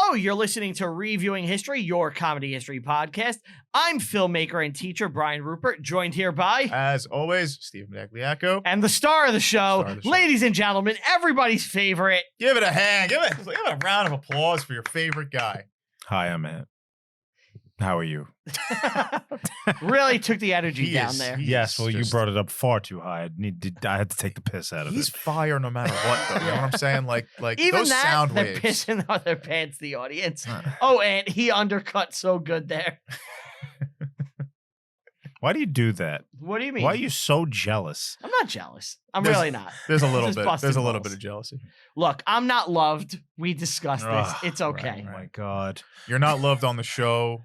Hello, you're listening to Reviewing History, your comedy history podcast. I'm filmmaker and teacher Brian Rupert, joined here by, as always, Steve Magliacco. And the star of the show, ladies and gentlemen, everybody's favorite. Give it a hand. Give it a round of applause for your favorite guy. Hi, I'm Ant. How are you? Really took the energy down there. Yes, well, you brought it up far too high. I had to take the piss out of it. He's fire no matter what, though. You know what I'm saying? Like even those that, sound they're waves. pissing on their pants, the audience. Oh, and he undercut so good there. Why do you do that? What do you mean? Why are you so jealous? I'm not jealous. Really not. There's a little Just bit. busting There's a little balls. bit of jealousy. Look, I'm not loved. We discussed this. Ugh, It's okay. Oh my God. You're not loved on the show.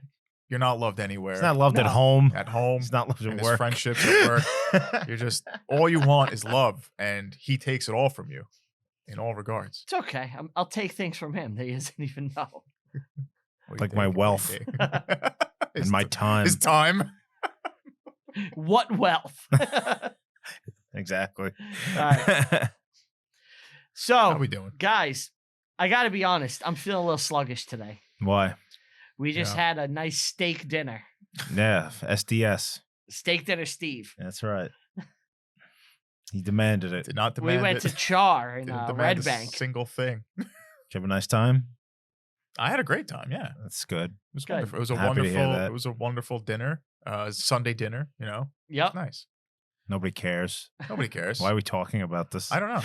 You're not loved anywhere. He's not loved No. at home. At home. He's not loved in at his work. friendships at work. You're just all you want is love, and he takes it all from you, in all regards. It's okay. I'll take things from him that he doesn't even know. What do you Like my think? wealth. His And my t- time. His time. What wealth? Exactly. All right. So, How we doing? guys, I got to be honest. I'm feeling a little sluggish today. Why? We just had a nice steak dinner. Yeah, SDS. Steak dinner, Steve. That's right. He demanded it. Did not We demand went it. to Char in Didn't demand Red a Bank. single thing. Did you have a nice time? I had a great time. Yeah, it That's good. was Good. wonderful. It was a Happy to hear wonderful. that. It was a wonderful dinner. Sunday dinner. You know, Yep. nice. Nobody cares. Nobody cares. Why are we talking about this? I don't know.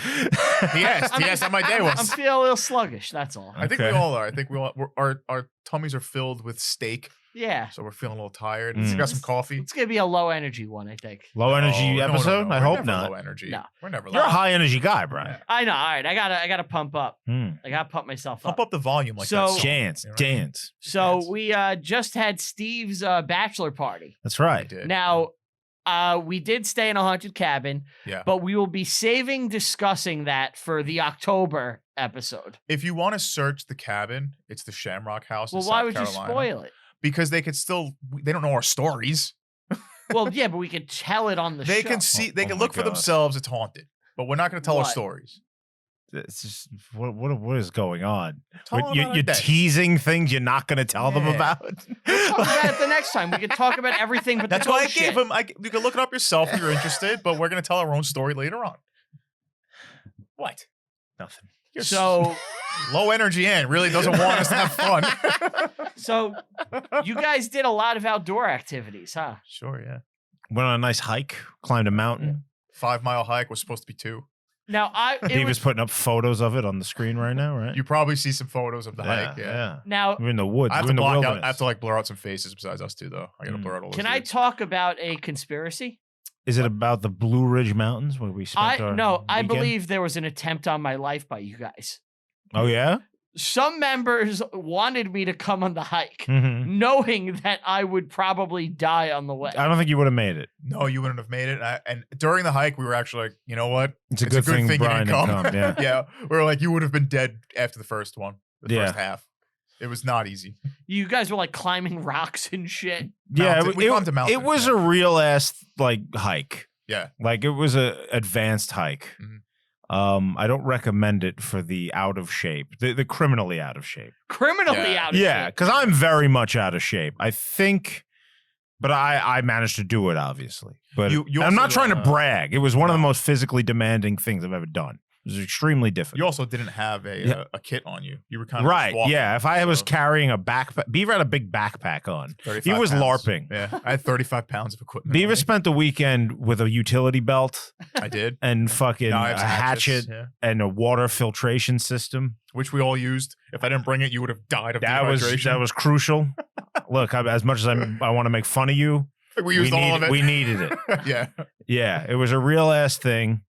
He asked. He asked how my day I'm was. feeling a little sluggish. That's all. I think we Okay. all are. I think we all. Our tummies are filled with steak, Yeah. so we're feeling a little tired. Mm. We got some coffee. It's going to be a low energy one, I think. Low energy No, no, episode? no. I We're hope never not. Low energy. No. We're never. You're a low. high energy guy, Brian. I know. All right. I gotta pump up. Hmm. I got to pump myself Pump up. up the volume like So- that. Dance, You know what I mean? dance. So Yes. we just had Steve's bachelor party. That's I right. did. Now, we did stay in a haunted cabin, Yeah. but we will be saving discussing that for the October episode. If you want to search the cabin, it's the Shamrock House. Well, in why South would Carolina. you spoil it? Because they could still. They don't know our stories. Well, yeah, but we could tell it on the They show. can see. They Oh can my look for God. themselves. It's haunted, but we're not going to tell our What? stories. It's just what is going on? Tell them You're about our day. teasing things you're not going to tell them Yeah. about. We'll talk about it the next time. We can talk about everything but That's the why I bullshit. gave him. You can look it up yourself if you're interested, but we're going to tell our own story later on. What? Nothing. You're So, low energy and really doesn't want us to have fun. so you guys did a lot of outdoor activities, huh? Sure, yeah. Went on a nice hike, climbed a mountain. 5 mile hike was supposed to be 2. Now, He was putting up photos of it on the screen right now, right? You probably see some photos of the hike. Yeah. now. We're in the woods. I have We're to in the block out. wilderness. I have to like blur out some faces besides us two, though. I gotta blur out all. Can those I dudes. talk about a conspiracy? Is it about the Blue Ridge Mountains where we spent our I weekend? believe there was an attempt on my life by you guys. Oh, yeah? Some members wanted me to come on the hike, Mm-hmm. knowing that I would probably die on the way. I don't think you would have made it. No, you wouldn't have made it. And during the hike, we were actually like, you know what? It's a good thing you Brian didn't didn't come. Yeah. yeah, we were like, you would have been dead after the first one, the Yeah. first half. It was not easy. You guys were like climbing rocks and shit. Yeah, Mountain- we climbed a mountain, it was yeah. a real ass like hike. Yeah. Like it was a advanced hike. Mhm. I don't recommend it for the out of shape, the criminally out of shape. Criminally Yeah. out of Yeah, shape. because I'm very much out of shape. I think, but I managed to do it obviously. But You I'm not also, trying to brag. It was one of the most physically demanding things I've ever done. It was extremely difficult. You also didn't have a kit on you. You were kind of Right? walking, Yeah. If I was so carrying a backpack, Beaver had a big backpack on. 35 He was pounds. LARPing. Yeah, I had 35 pounds of equipment. on Beaver me. spent the weekend with a utility belt I did. and fucking Knives, a hatchet hatchets, yeah. and a water filtration system. Which we all used. If I didn't bring it, you would have died of dehydration. That was crucial. Look, as much as I want to make fun of you, we used all of it. We needed it. Yeah. Yeah, it was a real ass thing.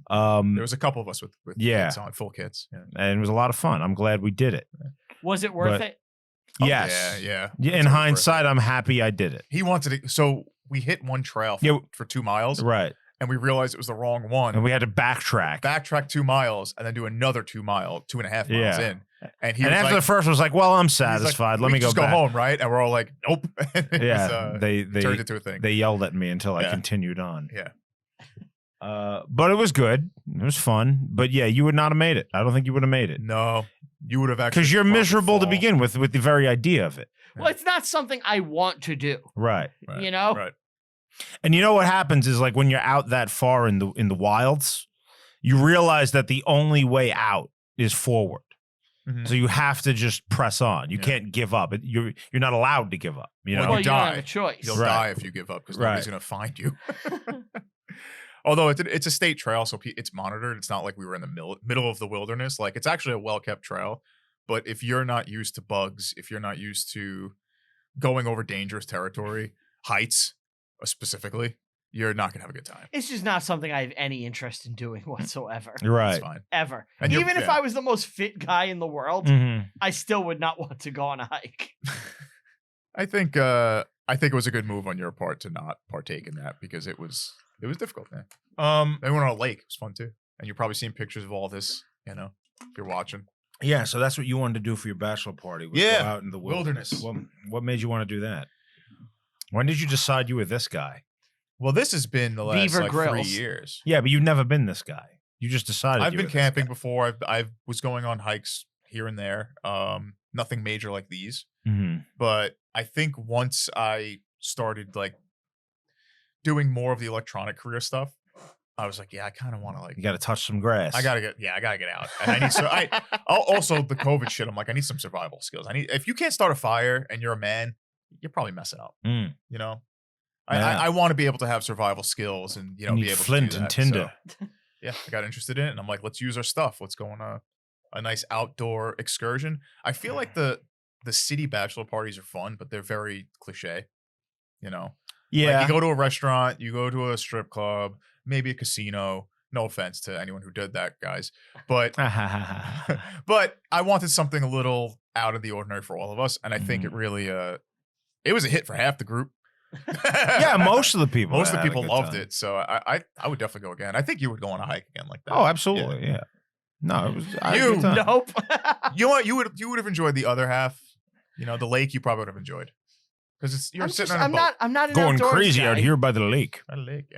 There was a couple of us with Yeah. kits on, full kits. Yeah. And it was a lot of fun. I'm glad we did it. Was it worth But- it? Oh, Yes. Yeah. Yeah, It's in always worth hindsight, I'm happy I did it. it. He wanted to. So we hit one trail for, Yeah. for 2 miles, Right. and we realized it was the wrong one. And we had to backtrack. Backtrack 2 miles and then do another 2 mile, 2.5 miles Yeah. in. And he And was after like, the first was like, well, I'm he's like, satisfied. "We Let me go just back. go home, right? And we're all like, nope. It was, Yeah, they turned into a thing. they yelled at me until I Yeah. continued on. Yeah. But it was good. It was fun. But yeah, you would not have made it. I don't think you would have made it. No. You would have actually because you're probably miserable to fall. begin with the very idea of it. Well, it's not something I want to do. Right. You know? Right. And you know what happens is like when you're out that far in the wilds, you realize that the only way out is forward. Mhm. So you have to just press on. You Yeah. can't give up. You're not allowed to give up. You know. Well, Well, you you don't die. have a choice. You'll Right. die if you give up because nobody's Right. going to find you. Although it's a state trail, so it's monitored. It's not like we were in the middle of the wilderness. Like it's actually a well-kept trail. But if you're not used to bugs, if you're not used to going over dangerous territory, heights specifically, you're not going to have a good time. It's just not something I have any interest in doing whatsoever. Right. It's fine. Ever. And Even if I was the most fit guy in the world, Mhm. I still would not want to go on a hike. I think it was a good move on your part to not partake in that because it was difficult, man. They went on a lake. It was fun too. And you're probably seeing pictures of all this, you know, if you're watching. Yeah. So that's what you wanted to do for your bachelor party. Was Yeah. Go out in the wilderness. Wilderness. What made you want to do that? When did you decide you were this guy? Well, this has been the last Beaver like grills. 3 years. Yeah, but you've never been this guy. You just decided. I've you been were this camping guy. before. I was going on hikes here and there. Nothing major like these. Mhm. But I think once I started like doing more of the electronic career stuff, I was like, yeah, I kind of want to like. You got to touch some grass. I gotta get out. And I need also the COVID shit. I'm like, I need some survival skills. If you can't start a fire and you're a man, you're probably messing up. Mm. You know, Yeah. I want to be able to have survival skills and You be need able flint to do and that. tinder. So, yeah, I got interested in it, and I'm like, let's use our stuff. Let's go on a nice outdoor excursion. I feel like the city bachelor parties are fun, but they're very cliche. You know, Yeah. like you go to a restaurant, you go to a strip club, maybe a casino. No offense to anyone who did that, guys, but but I wanted something a little out of the ordinary for all of us, and I think it really it was a hit for half the group. Yeah, most of the people. Most of the had a people good loved time. it, so I would definitely go again. I think you would go on a hike again like that. Oh, absolutely. Yeah. No, it was. I had a You- good time. Nope. You know what? You would have enjoyed the other half. You know, the lake. You probably would have enjoyed because you're sitting on a boat. I'm not an Going outdoors crazy guy. out here by the lake. At a lake, yeah.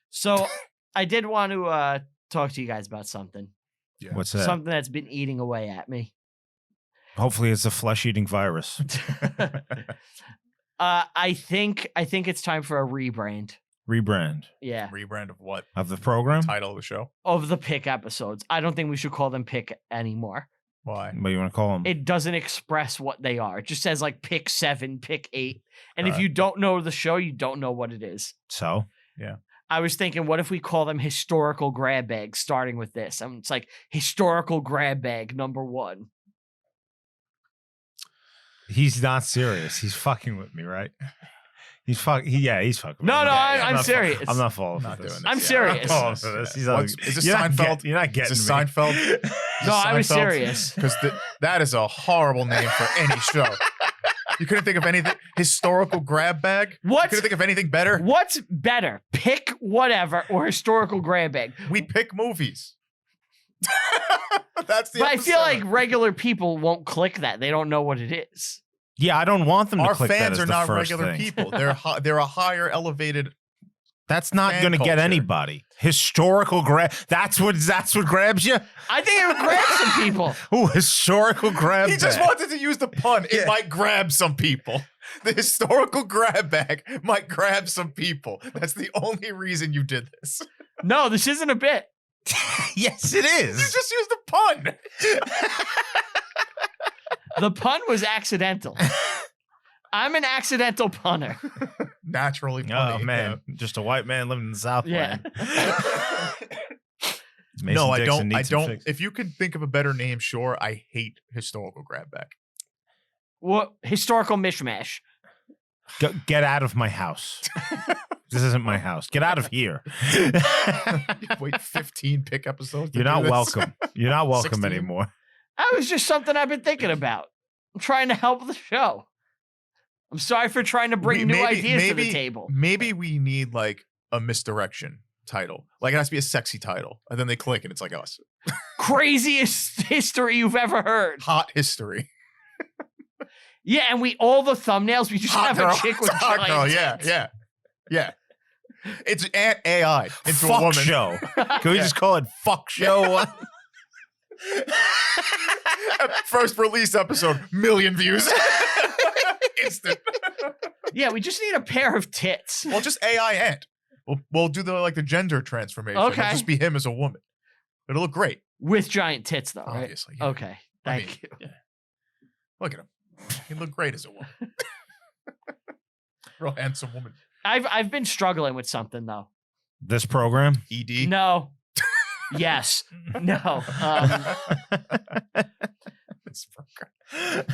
So I did want to talk to you guys about something. Yeah. What's that? Something that's been eating away at me. Hopefully, it's a flesh-eating virus. I think it's time for a rebrand. Rebrand Yeah. Rebrand of what? of the program. Title of the show? Of the pick episodes. I don't think we should call them pick anymore. Why? What do you want to call them? It doesn't express what they are. It just says like pick 7, pick 8. And if Right. you don't know the show, you don't know what it is. So I was thinking, what if we call them historical grab bags, starting with this? It's like historical grab bag number 1. he's not serious. He's fucking with me, right? He's fucking. He's fucking. No, with me. no, I'm I'm not serious. I'm not falling Not for doing this. this. I'm Yeah, serious. I'm falling for this. He's What's- not, is this you're not Seinfeld? you're not Is getting this me. Seinfeld? No, I was serious. Because that is a horrible name for any show. You couldn't think of anything historical grab bag. You What's couldn't think of anything better. what's better? Pick whatever or historical grab bag. We pick movies. That's the. But I feel episode. like regular people won't click that. They don't know what it is. Yeah, I don't want them to our click that fans as are the not first regular thing. people. They're a higher elevated. That's not Fan going to get culture. anybody. Historical grab. That's what grabs you. I think it would grab some people. Ooh, historical grab. He just bag. wanted to use the pun. It might grab some people. The historical grab bag might grab some people. That's the only reason you did this. No, this isn't a bit. Yes, it You is. just used the pun. The pun was accidental. I'm an accidental punner. Naturally Oh funny. man, just a white man living in the Southland. Yeah. Mason No, I Dixon don't. needs I some don't. fix. If you could think of a better name, sure. I hate historical grab bag. What historical mishmash? Get out of my house. This isn't my house. Get out of here. Wait, 15 pick episodes. to You're do not this? welcome. You're not welcome 16? anymore. That was just something I've been thinking about. I'm trying to help the show. I'm sorry for trying to bring new ideas to the table. Maybe we need like a misdirection title. Like it has to be a sexy title, and then they click, and it's like us. Craziest history you've ever heard. Hot history. Yeah, and all the thumbnails, we just Hot have girl. a chick with Hot giant girl. Yeah, tits. yeah. It's an AI into a Fuck woman. show. Can we just call it fuck show? First release episode, 1 million views. Instant. Yeah, we just need a pair of tits. Well, just AI and we'll do the gender transformation. Okay. It'll just be him as a woman. It'll look great. With giant tits, though, right? Obviously. Yeah. Okay, thank you. Yeah. Look at him. He look great as a woman. Real handsome woman. I've been struggling with something though. This program? ED. No. Yes. No. This program.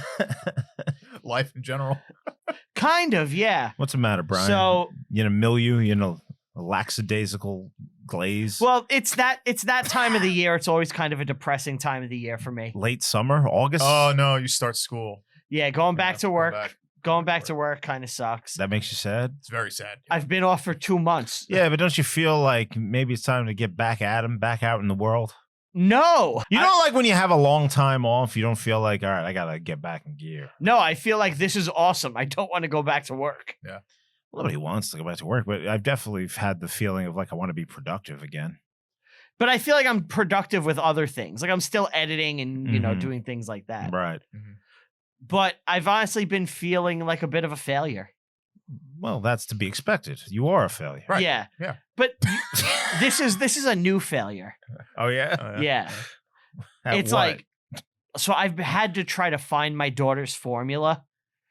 Life in general. Kind of, yeah. What's the matter, Brian? So, you know, milieu, you know, a lackadaisical glaze. well, it's that time of the year. It's always kind of a depressing time of the year for me. Late summer, August. Oh no, you start school. Yeah, going back to work. Back. Going back to work kind of sucks. That makes you sad. It's very sad. I've been off for 2 months. Yeah, but don't you feel like maybe it's time to get back at him, back out in the world? No. You know, like when you have a long time off, you don't feel like, all right, I gotta get back in gear. No, I feel like this is awesome. I don't want to go back to work. Yeah. Nobody wants to go back to work, but I've definitely had the feeling of like I want to be productive again. But I feel like I'm productive with other things. Like I'm still editing and, you know, Mhm. doing things like that. Right. Mhm. But I've honestly been feeling like a bit of a failure. Well, that's to be expected. You are a failure. Right. Yeah. Yeah. But this is a new failure. Oh yeah. Yeah. At It's what? like, so I've had to try to find my daughter's formula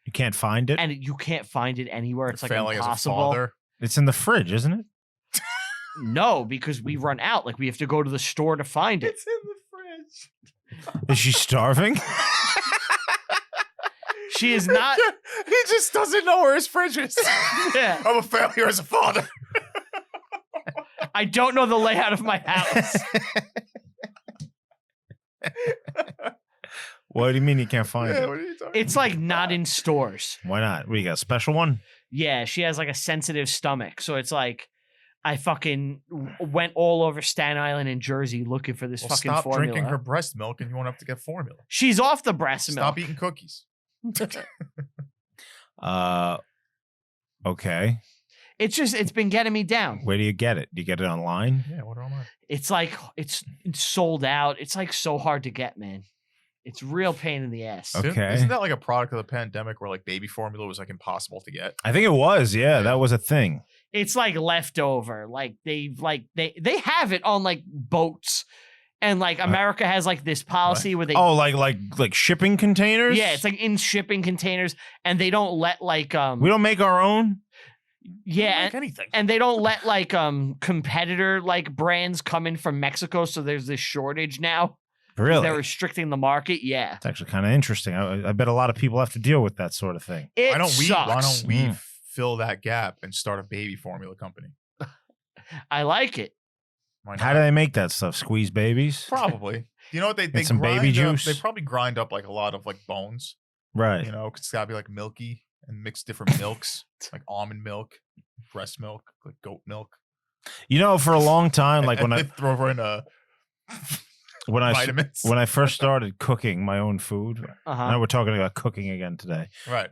you can't find it. and you can't find it anywhere. It's like Failing impossible. as a father. It's in the fridge, isn't it? No, because we run out. Like we have to go to the store to find it. It's in the fridge. Is she starving? She is not. He just doesn't know where his fridge is. Yeah. I'm a failure as a father. I don't know the layout of my house. What do you mean you can't find Yeah, it? what are you talking It's like not in stores. Why not? What, you got a special one? Yeah, she has like a sensitive stomach. So it's like I fucking went all over Staten Island and Jersey looking for this Well, fucking stop formula. drinking her breast milk and you won't have to get formula. She's off the breast milk. Stop eating cookies. Okay. It's been getting me down. Where do you get it? Do you get it online? Yeah, what am I? It's like it's sold out. It's like so hard to get, man. It's real pain in the ass. Okay. Isn't that like a product of the pandemic where like baby formula was like impossible to get? I think it was. Yeah, that was a thing. It's like leftover. Like they have it on like boats. And like America has like this policy where they like shipping containers? yeah, it's like in shipping containers and they don't let like We don't make our own? yeah, Like anything. and they don't let like competitor like brands come in from Mexico, so there's this shortage now. Really? They're restricting the market. Yeah. It's actually kind of interesting. I bet a lot of people have to deal with that sort of thing. It Why don't we sucks. Mm. fill that gap and start a baby formula company? I like it. Why not? How do they make that stuff? Squeeze babies? Probably. You know what they some baby grind up- juice? They probably grind up like a lot of like bones. Right. You know, 'cause it's gotta be like milky and mix different milks, like almond milk, breast milk, like goat milk. You know, for a long time, like And when they throw in vitamins. when I first started cooking my own food, Uh-huh. now we're talking about cooking again today. right.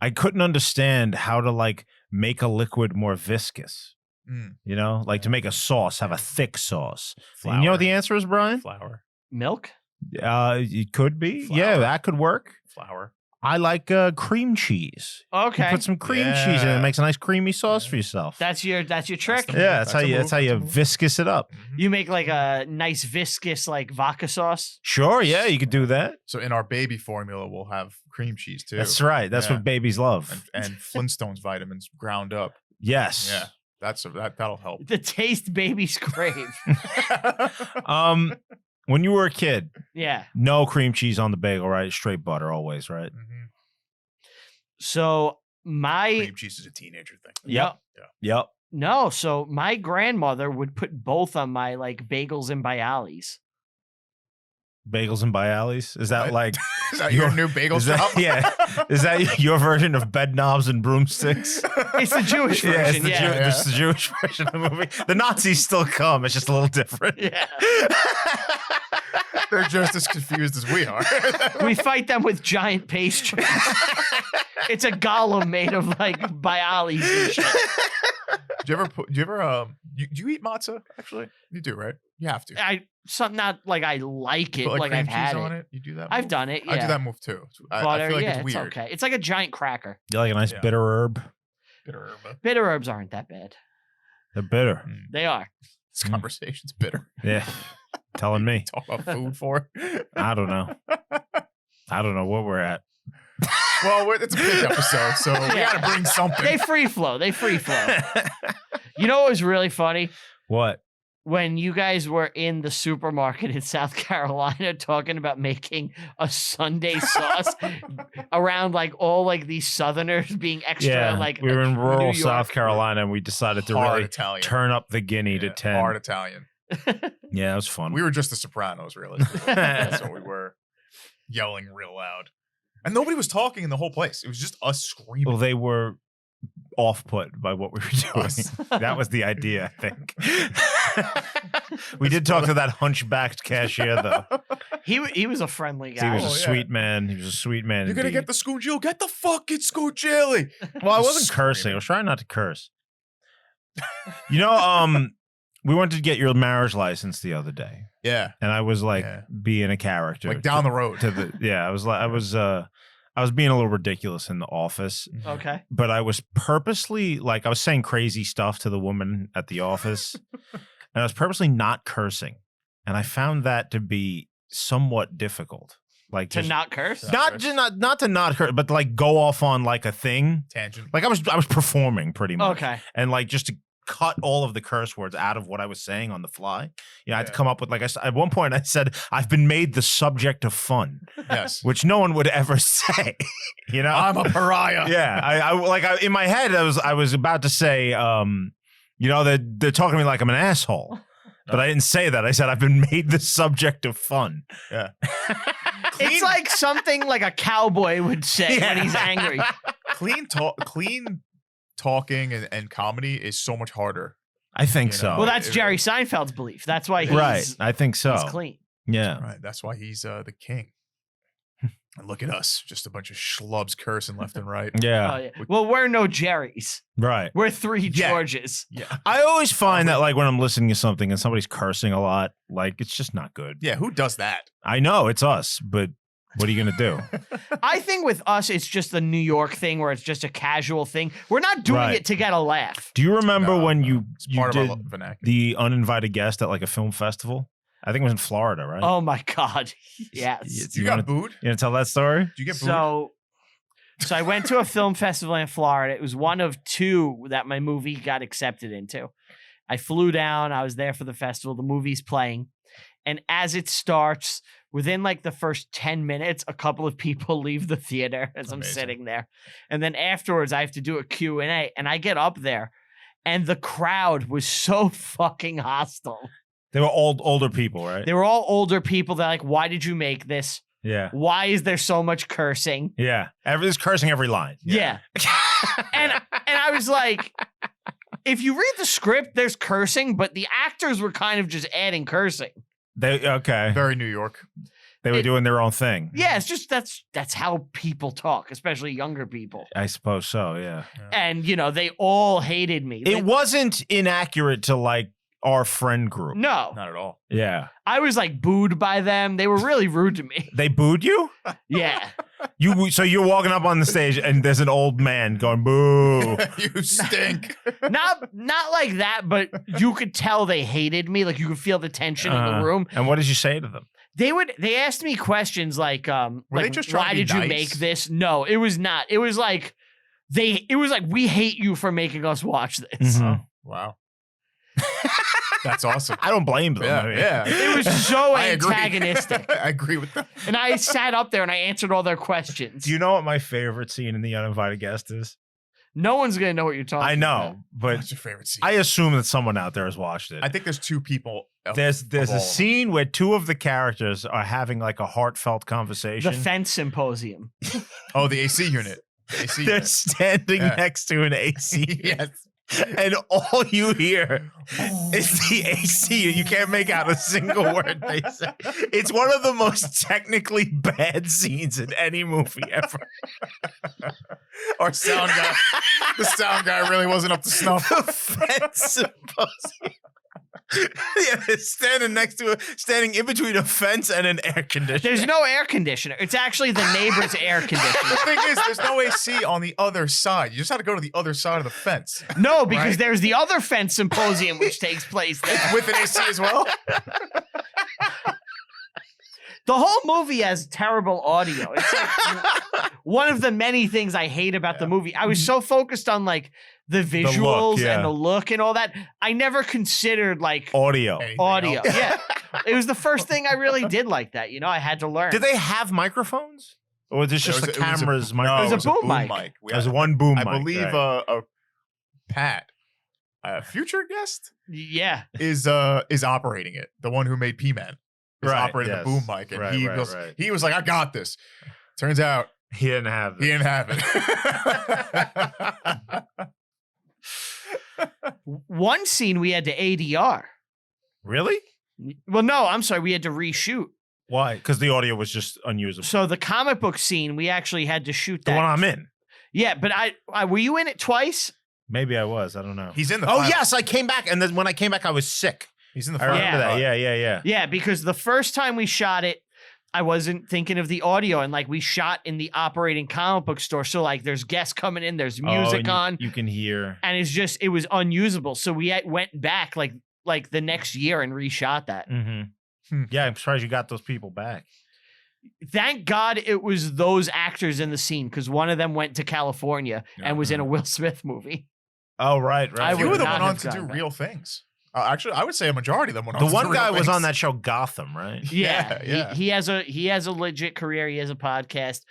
I couldn't understand how to like make a liquid more viscous. Mm, You know, like to make a sauce, have a thick sauce. flour. You know what the answer is, Brian? Flour. Milk? It could be. Yeah, Flour. that could work. Flour. I like cream cheese. You Okay. put some cream cheese in it. It Yeah. makes a nice creamy sauce for yourself. That's your trick. the- yeah, that's how That's a you move, that's a move. viscous it up. Mhm. You make like a nice viscous like vodka sauce. Sure, yeah, you could do that. So in our baby formula, we'll have cream cheese too. That's right. That's Yeah. what babies love. And Flintstones vitamins ground up. Yes. Yeah. That'll help. The taste babies crave. When you were a kid, Yeah. no cream cheese on the bagel, right? Straight butter always, right? Mhm. So my Cream cheese is a teenager thing. Yep. Yep. no, so my grandmother would put both on my like bagels and bialys. Bagels and bialys. Is that What? like Is that your new bagel is that, shop? yeah? Is that your version of bed knobs and broomsticks? It's the Jewish Yeah, it's version. the, Yeah. it's the Jewish version of the movie. The Nazis still come. It's just a little different. Yeah. They're just as confused as we are. We fight them with giant pastries. It's a golem made of like bialys and shit. Do you ever do you eat matzah? Actually, you do, right? You have to. I not like I like it, Put like cream I've had cheese it. on it. You do that? I've move? done it. Yeah. I do that move too. I Butter, feel like yeah, it's weird. okay. It's like a giant cracker. You like a nice Yeah. bitter herb? Bitter herb. Bitter herbs aren't that bad. They're bitter. They are. This conversation's bitter. Yeah. Telling me. Talk about food for. I don't know. I don't know what we're at. Well, it's a big episode, so we Yeah. got to bring something. They free flow. You know what was really funny? What? When you guys were in the supermarket in South Carolina talking about making a Sunday sauce around like all like these Southerners being extra Yeah, like we were in New rural York. South Carolina and we decided to Hard really Italian. turn up the guinea to Yeah, 10. Hard Italian. Yeah, it was fun. We were just the Sopranos, really. That's what we were. Yelling real loud. And nobody was talking in the whole place. It was just us screaming. Well, they were off-put by what we were doing. Us. That was the idea, I think. We did talk to that hunchbacked cashier, though. He was a friendly guy. He was a Oh, yeah. sweet man. He was a sweet man. You're going to indeed. get the scoochilli. Get the fucking scoochilli. Well, I Just wasn't cursing. screaming. I was trying not to curse. You know, we went to get your marriage license the other day, Yeah. and I was like Yeah. being a character, Like down the road. to the. Yeah, I was being a little ridiculous in the office, Okay. but I was purposely like I was saying crazy stuff to the woman at the office, and I was purposely not cursing, and I found that to be somewhat difficult. Like To just, not curse? Not not to not curse, but to like go off on like a thing. Tangent. Like I was performing pretty much. Okay. And like just to cut all of the curse words out of what I was saying on the fly. I had to Yeah. come up with like at one point I said I've been made the subject of fun, Yes. which no one would ever say. You know, I'm a pariah. yeah. I in my head I was about to say, you know, they're talking to me like I'm an asshole. But I didn't say that. I said I've been made the subject of fun. Yeah. It's like something like a cowboy would say when he's angry. Clean talking and comedy is so much harder. I think You so. know, Well, that's it- Jerry Seinfeld's belief. That's why he's, right. I think so. he's clean. Yeah. Right. That's why he's the king. And look at us, just a bunch of schlubs cursing left and right. Yeah. Oh, yeah. Well, we're no Jerrys. Right. We're three Yeah. Georges. Yeah. I always find that like when I'm listening to something and somebody's cursing a lot, like it's just not good. Yeah. Who does that? I know it's us, but what are you gonna do? I think with us, it's just the New York thing where it's just a casual thing. We're not doing Right. it to get a laugh. Do you remember No, when no. you It's part did of our vernacular. the uninvited guest at like a film festival? I think it was in Florida, right? Oh my God. Yes. You got booed? You want to tell that story? Did you get booed? So I went to a film festival in Florida. It was one of two that my movie got accepted into. I flew down. I was there for the festival. The movie's playing. And as it starts, within like the first 10 minutes, a couple of people leave the theater as I'm Amazing. sitting there. And then afterwards, I have to do a Q&A. And I get up there, and the crowd was so fucking hostile. They were older people, right? They were all older people. They're like, why did you make this? Yeah. Why is there so much cursing? Yeah. There's cursing every line. Yeah. and I was like, if you read the script, there's cursing, but the actors were kind of just adding cursing. Okay. Very New York. They were doing their own thing. Yeah, it's just that's how people talk, especially younger people. I suppose so, yeah. And you know, they all hated me. It wasn't inaccurate to like our friend group. No, Not at all. Yeah. I was like booed by them. They were really rude to me. They booed you? Yeah. So you're walking up on the stage and there's an old man going boo. You stink. Not like that, but you could tell they hated me. Like you could feel the tension in the room. And what did you say to them? They asked me questions like they just trying why to be did you nice? make this? No, it was not. It was like we hate you for making us watch this. Mhm. Oh, wow. That's awesome. I don't blame them. Yeah, I mean- yeah. It was so I agree. antagonistic. I agree with that. And I sat up there and I answered all their questions. Do you know what my favorite scene in The Uninvited Guest is? No one's gonna know what you're talking I know, but What's your favorite scene? I assume that someone out there has watched it. I think there's two people. There's of a all of them. scene where two of the characters are having like a heartfelt conversation. The Fence Symposium. Oh, the AC unit. The AC They're unit. standing Yeah. next to an AC, Yes. and all you hear is the AC. You can't make out a single word they say. It's one of the most technically bad scenes in any movie ever. Our sound guy. The sound guy really wasn't up to snuff. The Fence Symposium. Yeah, they're standing in between a fence and an air conditioner. There's no air conditioner. It's actually the neighbor's air The conditioner. thing is, there's no AC on the other side. You just have to go to the other side of the fence. No, because Right? there's the other fence symposium which takes place there. With an AC as well? The whole movie has terrible audio. It's like one of the many things I hate about the movie. I was so focused on like the visuals yeah. and the look and all that. I never considered like Audio. Anything audio. else? Yeah. It was the first thing I really did like that. You know, I had to learn. Did they have microphones? Or was it just the camera's microphone? It was a boom mic. We There was had- one boom I mic. believe right. Pat, a future guest, Yeah. is operating it. The one who made P-Man is Right, operating yes. the boom mic, and Right, he right, was right. he was like, "I got this." Turns out He didn't have he it. didn't have it. One scene we had to ADR. Really? Well, no, I'm sorry. We had to reshoot. Why? Because the audio was just unusable. So the comic book scene, we actually had to shoot The that. one I'm in. Yeah, but I were you in it twice? Maybe I was. I don't know. He's in the. Oh final- yes, I came back, and then when I came back, I was sick. he's in the. I final remember that. cut. Yeah. Yeah, because the first time we shot it, I wasn't thinking of the audio, and like we shot in the operating comic book store, so like there's guests coming in, there's music and on, You can hear. and it was unusable. So we went back like the next year and reshot that. Mm-hmm. Yeah, I'm surprised you got those people back. Thank God it was those actors in the scene because one of them went to California and was in a Will Smith movie. Oh, right. I A few would of them not went on have to do gotten that. real things. Actually, I would say a majority of them went on. The to one do guy real was on things. that show Gotham, right? Yeah, Yeah. He has a legit career. He has a podcast.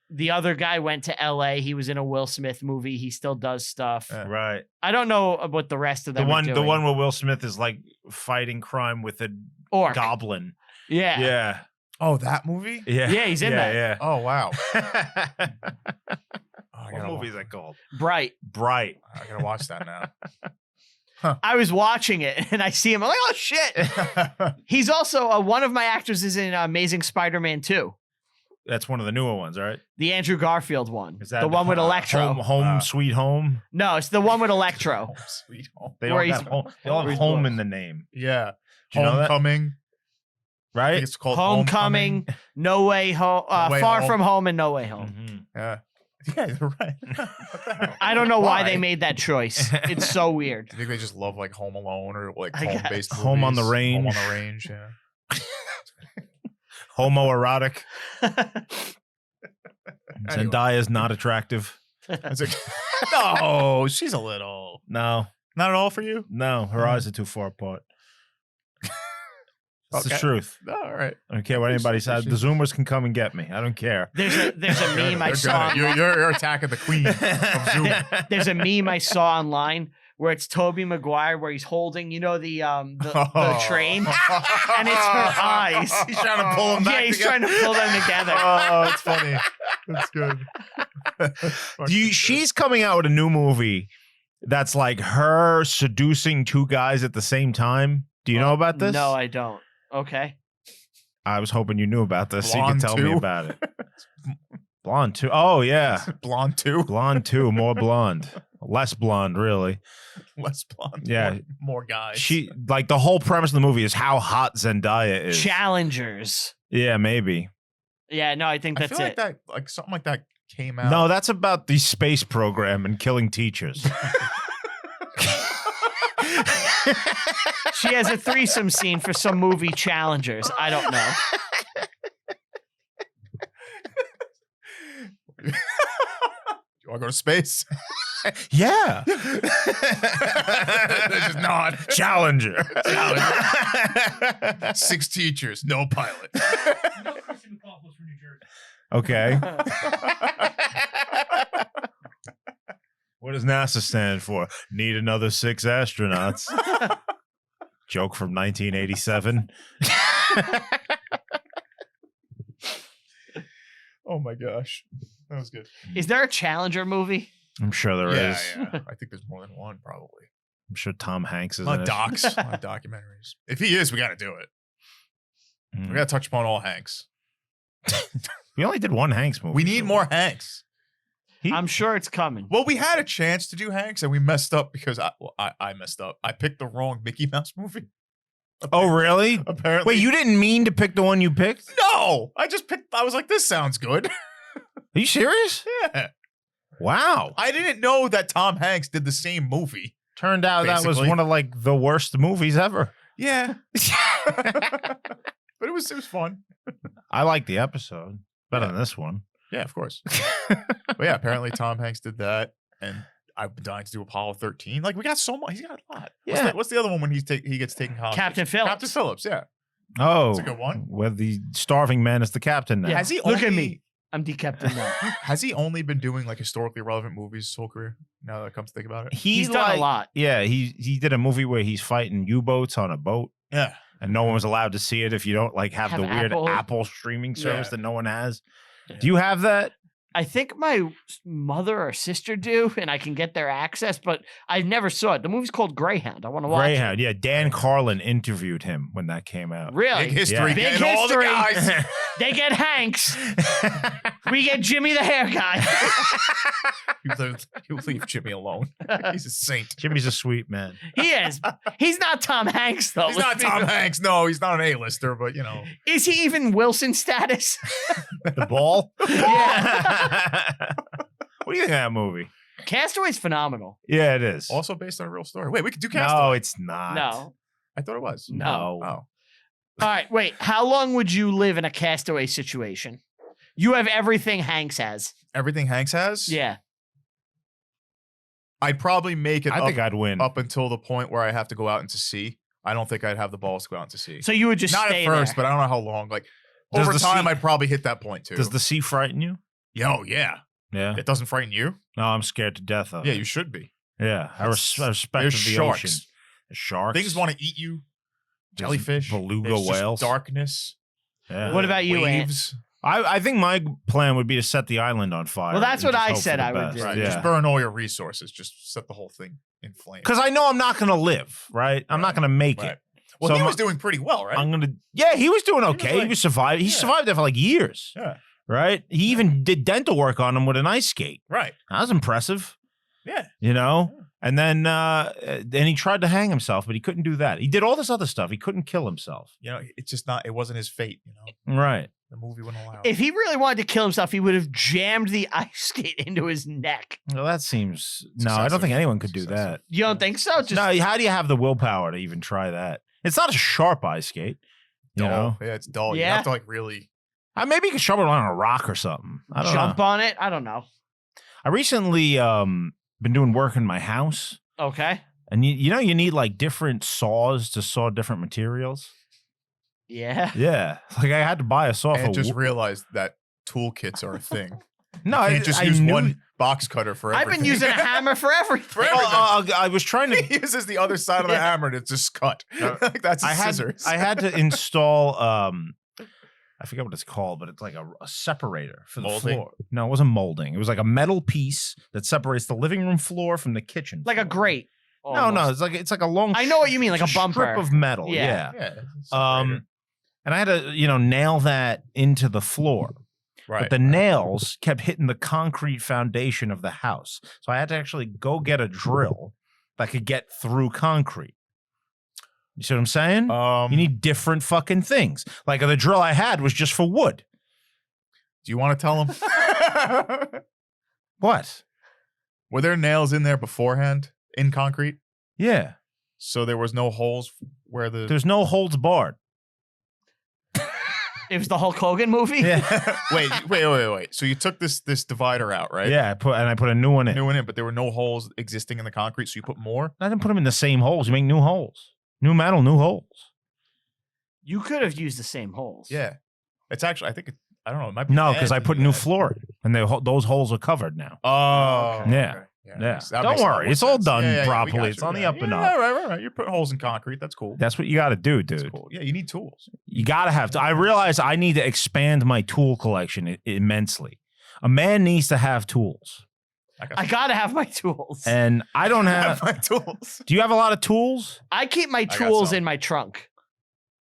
The other guy went to L.A. He was in a Will Smith movie. He still does stuff. Yeah. Right. I don't know what the rest of them are The doing. one where Will Smith is like fighting crime with a Orc. goblin. Yeah. Yeah. Oh, that movie? Yeah. Yeah, he's in that. Yeah. Oh wow. Yeah. Oh, I What gotta, movie is that called? Bright. Bright. I gotta watch that now. I was watching it and I see him. I'm like, oh shit. He's also one of my actors is in Amazing Spider-Man 2. That's one of the newer ones, right? The Andrew Garfield one. Is that The one with Electro. Home Sweet Home? No, it's the one with Electro. Oh, sweet home. They Where all he's- have home, they all where have he's home both. in the name. Yeah. Do you know that? Homecoming. I Right? think it's called Homecoming, No Way Home, No Way Far Home. From Home, and No Way Home. Mhm. Yeah. Yeah, you're right. What the hell? I don't know why they made that choice. It's so weird. Do you think they just love like Home Alone or like I guess. home-based Home on the movies? Range. Home on the Range, yeah. Homoerotic. Anyway. Zendaya's not attractive. It's like, no, she's a little. No. Not at all for you? No. Her eyes are too far apart. It's the Okay. truth. No, all right. I don't care what anybody says. The Zoomers can come and get me. I don't care. There's a meme I They're saw. good. You're attacking the queen of Zoom. There's a meme I saw online where it's Tobey Maguire where he's holding, the train, and it's her eyes. He's trying to pull them back Yeah, he's together. trying to pull them together. Oh, it's funny. That's good. She's coming out with a new movie that's like her seducing two guys at the same time. Do you know about this? No, I don't. Okay. I was hoping you knew about this so you could Blonde tell me 2? about it. Blonde 2. Oh, yeah. Blonde too. Blonde 2. More blonde. Less blonde, really. Less blonde. Yeah. More guys. She, like, the whole premise of the movie is how hot Zendaya is. Challengers. Yeah, maybe. Yeah, no, I think I that's feel it. like that, like something like that came out. No, that's about the space program and killing teachers. She has a threesome scene for some movie Challengers. I don't know. You want to go to space? Yeah. Just nod. Challenger. 6 teachers, no pilot. Okay. What does NASA stand for? Need another 6 astronauts. Joke from 1987. Oh my gosh, that was good. Is there a Challenger movie? I'm sure there is. Yeah. I think there's more than one, probably. I'm sure Tom Hanks is A lot in of it. docs, a lot of documentaries. If he is, we got to do it. Mm. We got to touch upon all Hanks. We only did one Hanks movie. We need more Hanks. I'm sure it's coming. Well, we had a chance to do Hanks, and we messed up because I messed up. I picked the wrong Mickey Mouse movie. Oh, really? Apparently. Wait, you didn't mean to pick the one you picked? No, I just picked. I was like, this sounds good. Are you serious? Yeah. Wow. I didn't know that Tom Hanks did the same movie. Turned out that was Basically. one of like the worst movies ever. Yeah. But it was fun. I like the episode better than this one. Yeah, of course. But yeah, apparently Tom Hanks did that, and I've been dying to do Apollo 13. Like we got so much. He's got a lot. Yeah. What's the other one when he gets taken hostage? Captain Phillips. Captain Phillips. Yeah. Oh, That's a good one. Where the starving man is the captain now. Yeah. Has he Look at only- me. I'm decapitated now. Has he only been doing like historically relevant movies his whole career? Now that I come to think about it. He's done a lot. Yeah, he did a movie where he's fighting U-boats on a boat, Yeah. and no one was allowed to see it if you don't like have the weird Apple. Apple streaming service Yeah. that no one has. Yeah. Do you have that? I think my mother or sister do, and I can get their access, but I never saw it. The movie's called Greyhound. I want to watch Greyhound. Yeah, Dan Carlin interviewed him when that came out. it. Really? Big history. Yeah. Big Getting all the history. guys. They get Hanks. We get Jimmy the hair guy. You leave Jimmy alone. He's a saint. Jimmy's a sweet man. He is. He's not Tom Hanks, though. He's not Tom Hanks. No, he's not an A-lister, but you know. Is he even Wilson status? The ball? Yeah. What do you think of that movie? Castaway's phenomenal. Yeah, it is. Also based on a real story. Wait, we could do No, Castaway. it's not. No. I thought it was. No. Oh. All right, wait. How long would you live in a Castaway situation? You have everything Hanks has. Everything Hanks has? Yeah. I'd probably make it I think I'd win. up until the point where I have to go out into sea. I don't think I'd have the balls to go out into sea. So you would just Not stay at first, there. but I don't know how long. Like Does over the time, sea- I'd probably hit that point too. Does the sea frighten you? Yo, yeah. Yeah. It doesn't frighten you? No, I'm scared to death of Yeah, it. you should be. Yeah, I respect There's of the sharks. ocean. There's sharks. Things want to eat you. There's Jellyfish. beluga There's just whales. darkness. Yeah. What about you, Ant? waves. I think my plan would be to set the island on fire. Well, that's and what just I hope for said the I would best. do. Right. Yeah. Just burn all your resources. Just set the whole thing in flames. Because I know I'm not going to live, right? I'm not going to make Right. it. Well, So he my- was doing pretty well, right? I'm going to. Yeah, he was doing was okay. He like- was surviving. He Yeah. survived there for like years, Yeah. right? He even did dental work on him with an ice skate. Right. That was impressive, Yeah. you know? And then he tried to hang himself, but he couldn't do that. He did all this other stuff. He couldn't kill himself. You know, it's just not. It wasn't his fate. You know, Right. the movie wouldn't allow. If he really wanted to kill himself, he would have jammed the ice skate into his neck. Well, that seems. It's No, I don't excessive. think anyone could do It's that. excessive. You don't think so? Just No, how do you have the willpower to even try that? It's not a sharp ice skate. You Dull. know? Yeah, it's dull. You Yeah. have to like really. Maybe you could shove it on a rock or something. I don't jump know. on it. I don't know. I recently been doing work in my house, Okay. and you know you need like different saws to saw different materials. Yeah. Yeah, like I had to buy a saw And for just wo- realized that toolkits are a thing. no, You I can't just I use knew- one box cutter for I've everything. been using a hammer for everything. For everything. I was trying to. He uses the other side of the Yeah. hammer to just cut. No, Like, that's I his had scissors. I had to install I forget what it's called, but it's like a separator for the Molding? floor. No, it wasn't molding. It was like a metal piece that separates the living room floor from the kitchen. Like a floor. grate. No, almost. it's like a long. I know what you mean, like a strip bumper. of metal. Yeah. Yeah. Yeah. And I had to nail that into the floor. right. But the nails kept hitting the concrete foundation of the house. So I had to actually go get a drill that could get through concrete. You see what I'm saying? You need different fucking things. Like the drill I had was just for wood. Do you want to tell him? What? Were there nails in there beforehand in concrete? Yeah. So there was no holes where the. There's no holds barred. It was the Hulk Hogan movie. Yeah. wait. So you took this divider out, right? Yeah, I put a new one in. New one in, but there were no holes existing in the concrete, so you put more. I didn't put them in the same holes. You make new holes. New metal, new holes. You could have used the same holes. Yeah, it's actually. I think. I don't know. It might be. No, bad because I to put do new that. floor in, and those holes are covered now. Oh. Yeah. okay. Yeah. That Don't makes a lot worry. more It's all sense. done we properly. got It's you. on the Yeah, up and yeah, up. Right. You're putting holes in concrete. That's cool. That's what you got to do, That's dude. cool. Yeah, you need tools. You got to have to. I realize I need to expand my tool collection immensely. A man needs to have tools. I gotta have my tools. And I don't I have. have my tools. Do you have a lot of tools? I keep my got tools some. in my trunk.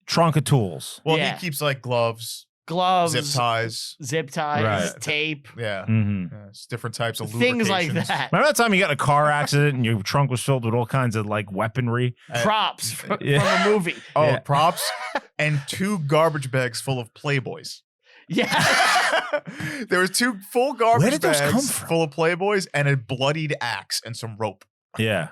Trunk of tools. Well, Yeah. he keeps like gloves, gloves, zip ties, Right. tape, yeah, Mm-hmm. it's different types of things like lubrications. that. Remember that time you got in a car accident and your trunk was filled with all kinds of like weaponry? Props from Yeah. a movie. Oh, Yeah. props and 2 garbage bags full of Playboys. Yeah. There was 2 full Where garbage did those come bags from? full of Playboys and a bloodied axe and some rope. Yeah.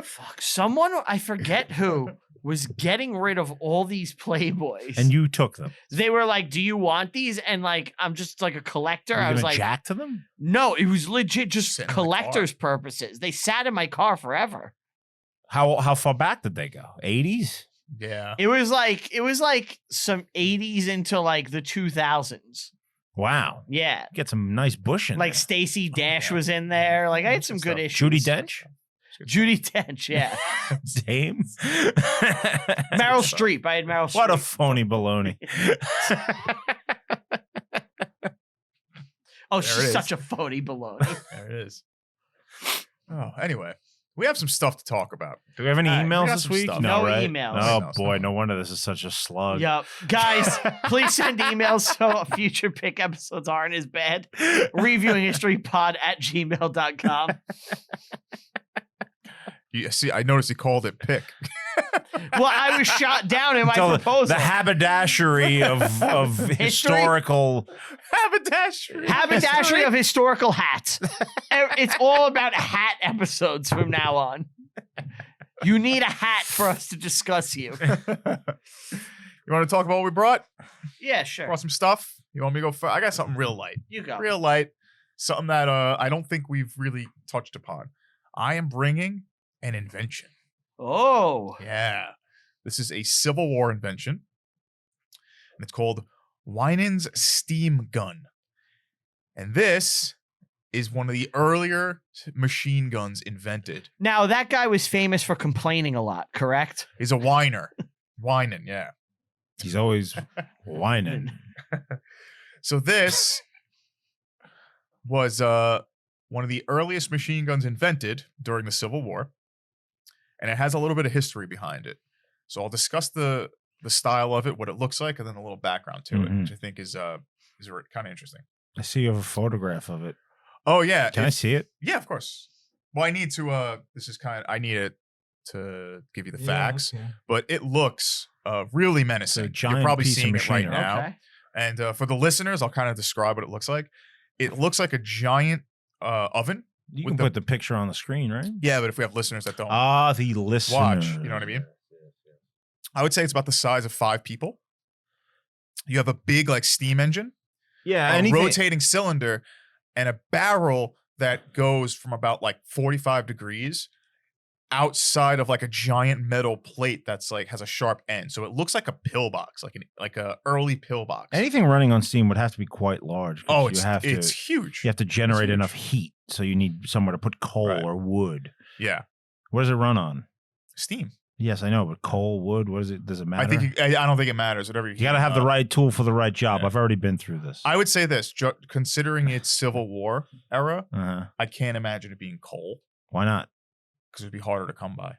Fuck. Someone, I forget who, was getting rid of all these Playboys. And you took them. They were like, "Do you want these?" And like, I'm just like a collector. Were you I was gonna like, jack to them? no, it was legit just Sit in the car. collector's purposes. They sat in my car forever. How far back did they go? 80s? Yeah. It was like some 80s into like the 2000s. Wow. Yeah. Get some nice bush in Like there. Stacey Dash yeah. was in there. Like I had some Good good stuff. issues. Judi Dench? Judy Dench, yeah. Dame? Meryl Streep. I had Meryl Streep. What a phony baloney. Oh, There it she's is. such a phony baloney. There it is. Oh, anyway, we have some stuff to talk about. Do we have any All right, we emails got this some week? stuff. No right? emails. Oh, No, boy. no. No wonder this is such a slug. Yup. Guys, please send emails so future pick episodes aren't as bad. reviewinghistorypod@gmail.com. You see, I noticed he called it pick. Well, I was shot down in my Tell proposal. the haberdashery of historical. Haberdashery of historical hats. It's all about hat episodes from now on. You need a hat for us to discuss you. You want to talk about what we brought? Yeah, sure. Brought some stuff. You want me to go first? I got something real light. You go. Real light. Something that I don't think we've really touched upon. I am bringing an invention. Oh. Yeah. This is a Civil War invention. And it's called Winans Steam Gun. And this is one of the earlier machine guns invented. Now, that guy was famous for complaining a lot, correct? He's a whiner. Whining, yeah. He's always whining. So this was one of the earliest machine guns invented during the Civil War. And it has a little bit of history behind it. So I'll discuss the style of it, what it looks like, and then a little background to it, which I think is kind of interesting. I see you have a photograph of it. Oh yeah. Can I see it? Yeah, of course. Well, I need to I need it to give you the facts, but it looks really menacing. It's a giant You're probably piece of seeing it right machinery. now. Okay. And for the listeners, I'll kind of describe what it looks like. It looks like a giant oven. You With can the- put the picture on the screen, right? Yeah, but if we have listeners that don't Ah, the listener. watch, you know what I mean? I would say it's about the size of 5 people. You have a big like steam engine, Yeah, a anything. rotating cylinder, and a barrel that goes from about like 45 degrees outside of like a giant metal plate that's like has a sharp end. So it looks like a pillbox, like a early pillbox. Anything running on steam would have to be quite large. 'cause Oh, you it's have to. huge. You have to generate huge. enough heat, so you need somewhere to put coal Right. or wood. Yeah, What does it run on? steam. Yes, I know, but coal, wood, what is it? Does it matter? I don't think it matters. Whatever you got to have the right tool for the right job. yeah. I've already been through this. I would say this, considering its Civil War era, Uh-huh. I can't imagine it being coal Why not? because it'd be harder to come by.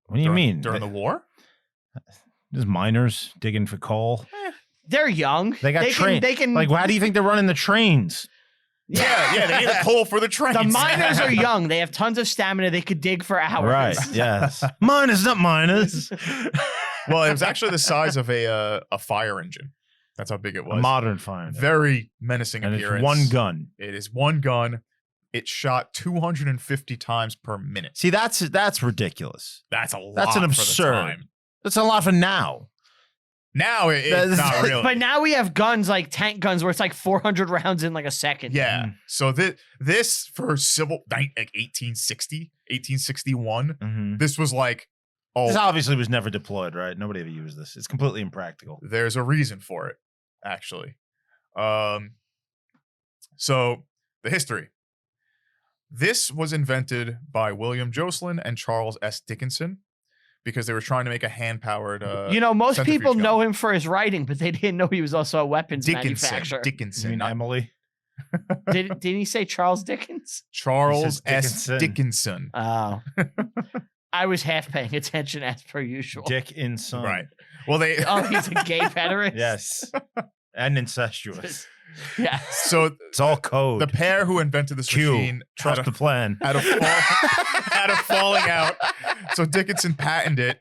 What do you mean? During the war? There's miners digging for coal. They're young. They got train. They can. Like, how do you think they're running the trains? Yeah, they need the coal for the trains. The miners are young. They have tons of stamina. They could dig for hours. Right. Yes. Miners, not miners. Well, it was actually the size of a fire engine. That's how big it A was. modern fire. Very menacing And appearance. it's one gun. It is one gun. It shot 250 times per minute. See, that's ridiculous. That's a lot. That's an for the absurd. time. That's a lot for now. Now it's not really. But now we have guns like tank guns where it's like 400 rounds in like a second. Yeah. So this for civil like 1860, 1861. Mm-hmm. This was like, This oh, obviously was never deployed, right? Nobody ever used this. It's completely impractical. there's a reason for it, actually. So the history. This was invented by William Jocelyn and Charles S. Dickinson because they were trying to make a hand-powered. You know, most centrifuge people gun. know him for his writing, but they didn't know he was also a weapons manufacturer. You Dickinson, mean not Emily? Didn't he say Charles Dickens? Charles He says S. Dickinson. Dickinson. Oh. I was half paying attention as per usual. Dick in son. Right. Well, they. Oh, he's a gay pederast? Yes. And incestuous. Yeah. So It's all code. the pair who invented this Q. machine Trust the plan. had a falling out. So Dickinson patented it,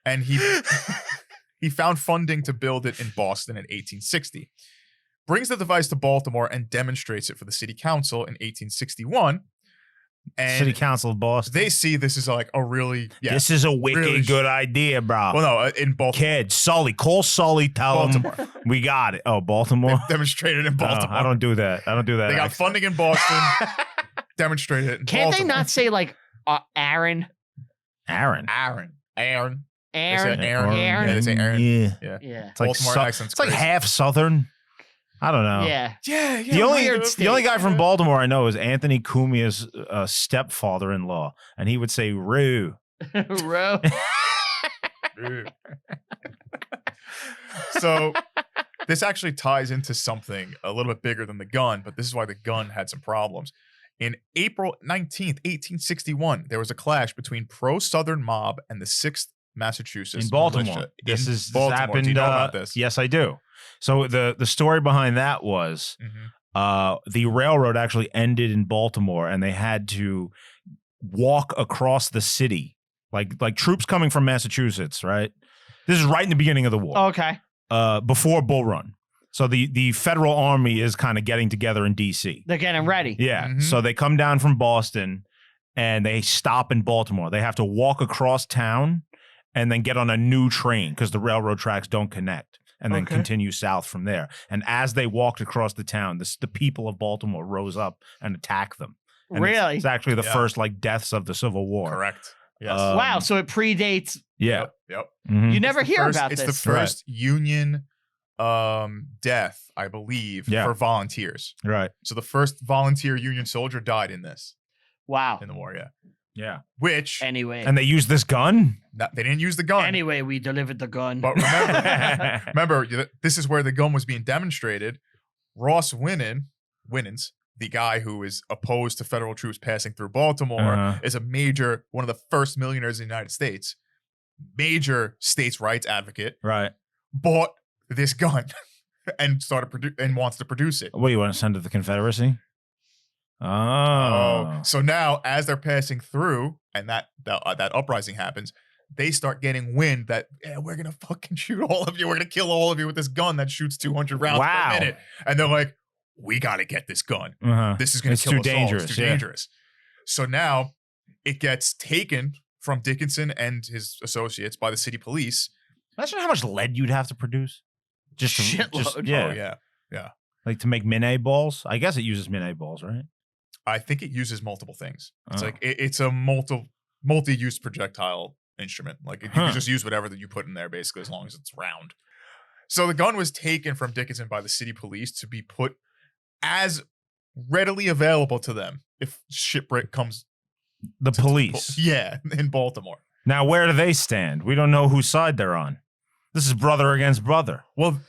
and he found funding to build it in Boston in 1860. Brings the device to Baltimore and demonstrates it for the city council in 1861. And City Council of Boston. they see this is like a really This is a wicked really good idea, bro. well, no, in Baltimore. Kid, Sully, call Sully, tell him Baltimore. we got it. Oh, Baltimore? Demonstrated in No, Baltimore. I don't do that. I don't do that. They got accent. funding in Boston. Demonstrated it in Can't Baltimore. they not say like Aaron? Aaron. Aaron. Aaron. Aaron. Aaron. Yeah, they say Aaron. Yeah. Yeah. It's like, Baltimore accent's it's like crazy. half Southern. I don't know. Yeah. Yeah, yeah. The only weird the only state. guy from Baltimore I know is Anthony Cumia's stepfather-in-law, and he would say "Roo." Ro. So this actually ties into something a little bit bigger than the gun, but this is why the gun had some problems. In April 19th, 1861, there was a clash between pro-Southern mob and the 6th Massachusetts in Baltimore. militia. This In is Baltimore. this happened. Do you know about this? Yes, I do. So the story behind that was Mhm. the railroad actually ended in Baltimore, and they had to walk across the city, like troops coming from Massachusetts. Right. This is right in the beginning of the war. Okay. Before Bull Run. So the federal army is kind of getting together in D.C. They're getting ready. Yeah. Mhm. So they come down from Boston and they stop in Baltimore. They have to walk across town and then get on a new train because the railroad tracks don't connect, and then Okay. continue south from there. And as they walked across the town, the people of Baltimore rose up and attacked them. And Really? It's actually the Yeah. first like deaths of the Civil War. Correct. Yes. Wow. So it predates. Yeah. Yep. Mhm. You never hear about It's this. the first Union death, I believe, Yeah. for volunteers. Right. So the first volunteer Union soldier died in this, Wow. in the war, yeah. Yeah. Which Anyway. And they used this gun. they didn't use the gun. Anyway, we delivered the gun. But remember, this is where the gun was being demonstrated. Ross Winans, the guy who is opposed to federal troops passing through Baltimore, Uh-huh. is one of the first millionaires in the United States, major states' rights advocate, Right. bought this gun and and wants to produce it. What do you want to send to the Confederacy? Oh. So now, as they're passing through, and that uprising happens, they start getting wind that we're gonna fucking shoot all of you. We're gonna kill all of you with this gun that shoots 200 rounds Wow. per minute. And they're like, we gotta get this gun. Uh-huh. This is gonna It's kill too us all. dangerous, It's too yeah. dangerous. So now it gets taken from Dickinson and his associates by the city police. Imagine how much lead you'd have to produce. Just to, Shitload. yeah. Oh yeah. Like to make Min-A balls. I guess it uses Min-A balls, right? I think it uses multiple things. It's Oh. like it's a multi-use projectile instrument. Like you Huh. can just use whatever that you put in there, basically, as long as it's round. So the gun was taken from Dickinson by the city police to be put as readily available to them if shipwreck comes. The police. Yeah, in Baltimore. Now, where do they stand? We don't know whose side they're on. This is brother against brother. Well,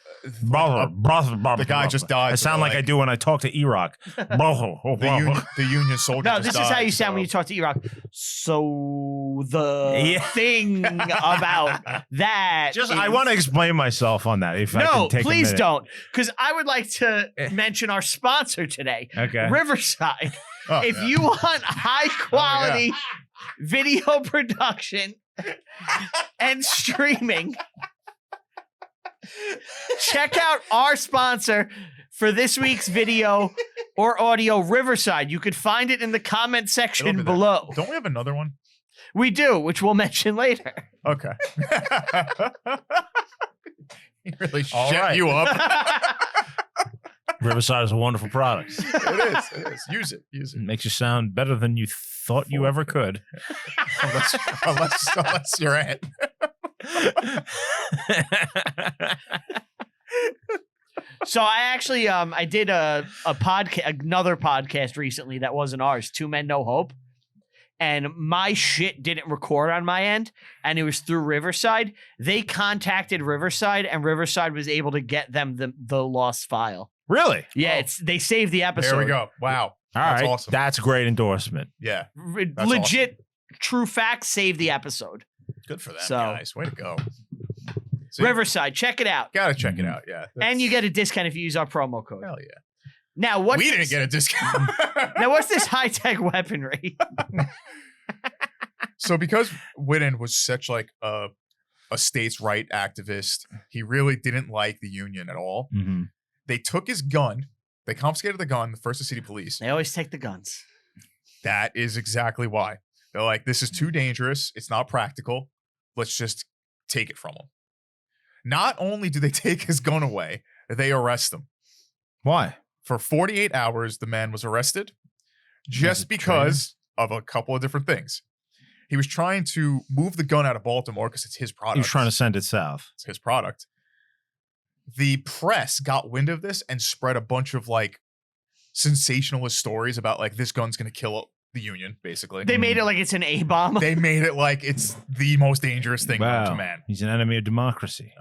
Brother. the guy just died. I so sound like I do when I talk to Iraq. the Union soldier. No, just this is how died, you sound when so- you talk to Iraq. So the Yeah. thing about that. I want to explain myself on that. If I No, can take a please minute. don't. Because I would like to mention our sponsor today, Okay. Riverside. Oh, If yeah. you want high quality video production and streaming, check out our sponsor for this week's video or audio, Riverside. You could find it in the comment It'll section be there. below. Don't we have another one? We do, which we'll mention later. Okay. He really All shut right. you up. Riverside is a wonderful product. It is. Use it. It makes you sound better than you thought you ever could. Unless you're at. So I actually I did a podcast, another podcast recently that wasn't ours, Two Men No Hope. And my shit didn't record on my end, and it was through Riverside. They contacted Riverside, and Riverside was able to get them the lost file. Really? Yeah, Oh. they saved the episode. There we go. Wow. All That's right. awesome. That's a great endorsement. Yeah. That's Legit, true facts saved the episode. Good for them, So- guys. Way to go. See? Riverside, check it out. Gotta check it out. Yeah. And you get a discount if you use our promo code. Hell yeah. Now, what? We didn't get a discount. Now, what's this high-tech weaponry? So because Winans was such like a states' right activist, he really didn't like the Union at all. Mm-hmm. They took his gun. They confiscated the gun, the first city police. They always take the guns. That is exactly why. They're like, this is too dangerous. It's not practical. Let's just take it from him. Not only do they take his gun away, they arrest him. Why? For 48 hours, the man was arrested just because of a couple of different things. He was trying to move the gun out of Baltimore because it's his product. He was trying to send it south. It's his product. The press got wind of this and spread a bunch of like sensationalist stories about like this gun's going to kill the Union, basically. They made it like it's an A-bomb. They made it like it's the most dangerous thing known to man. He's an enemy of democracy.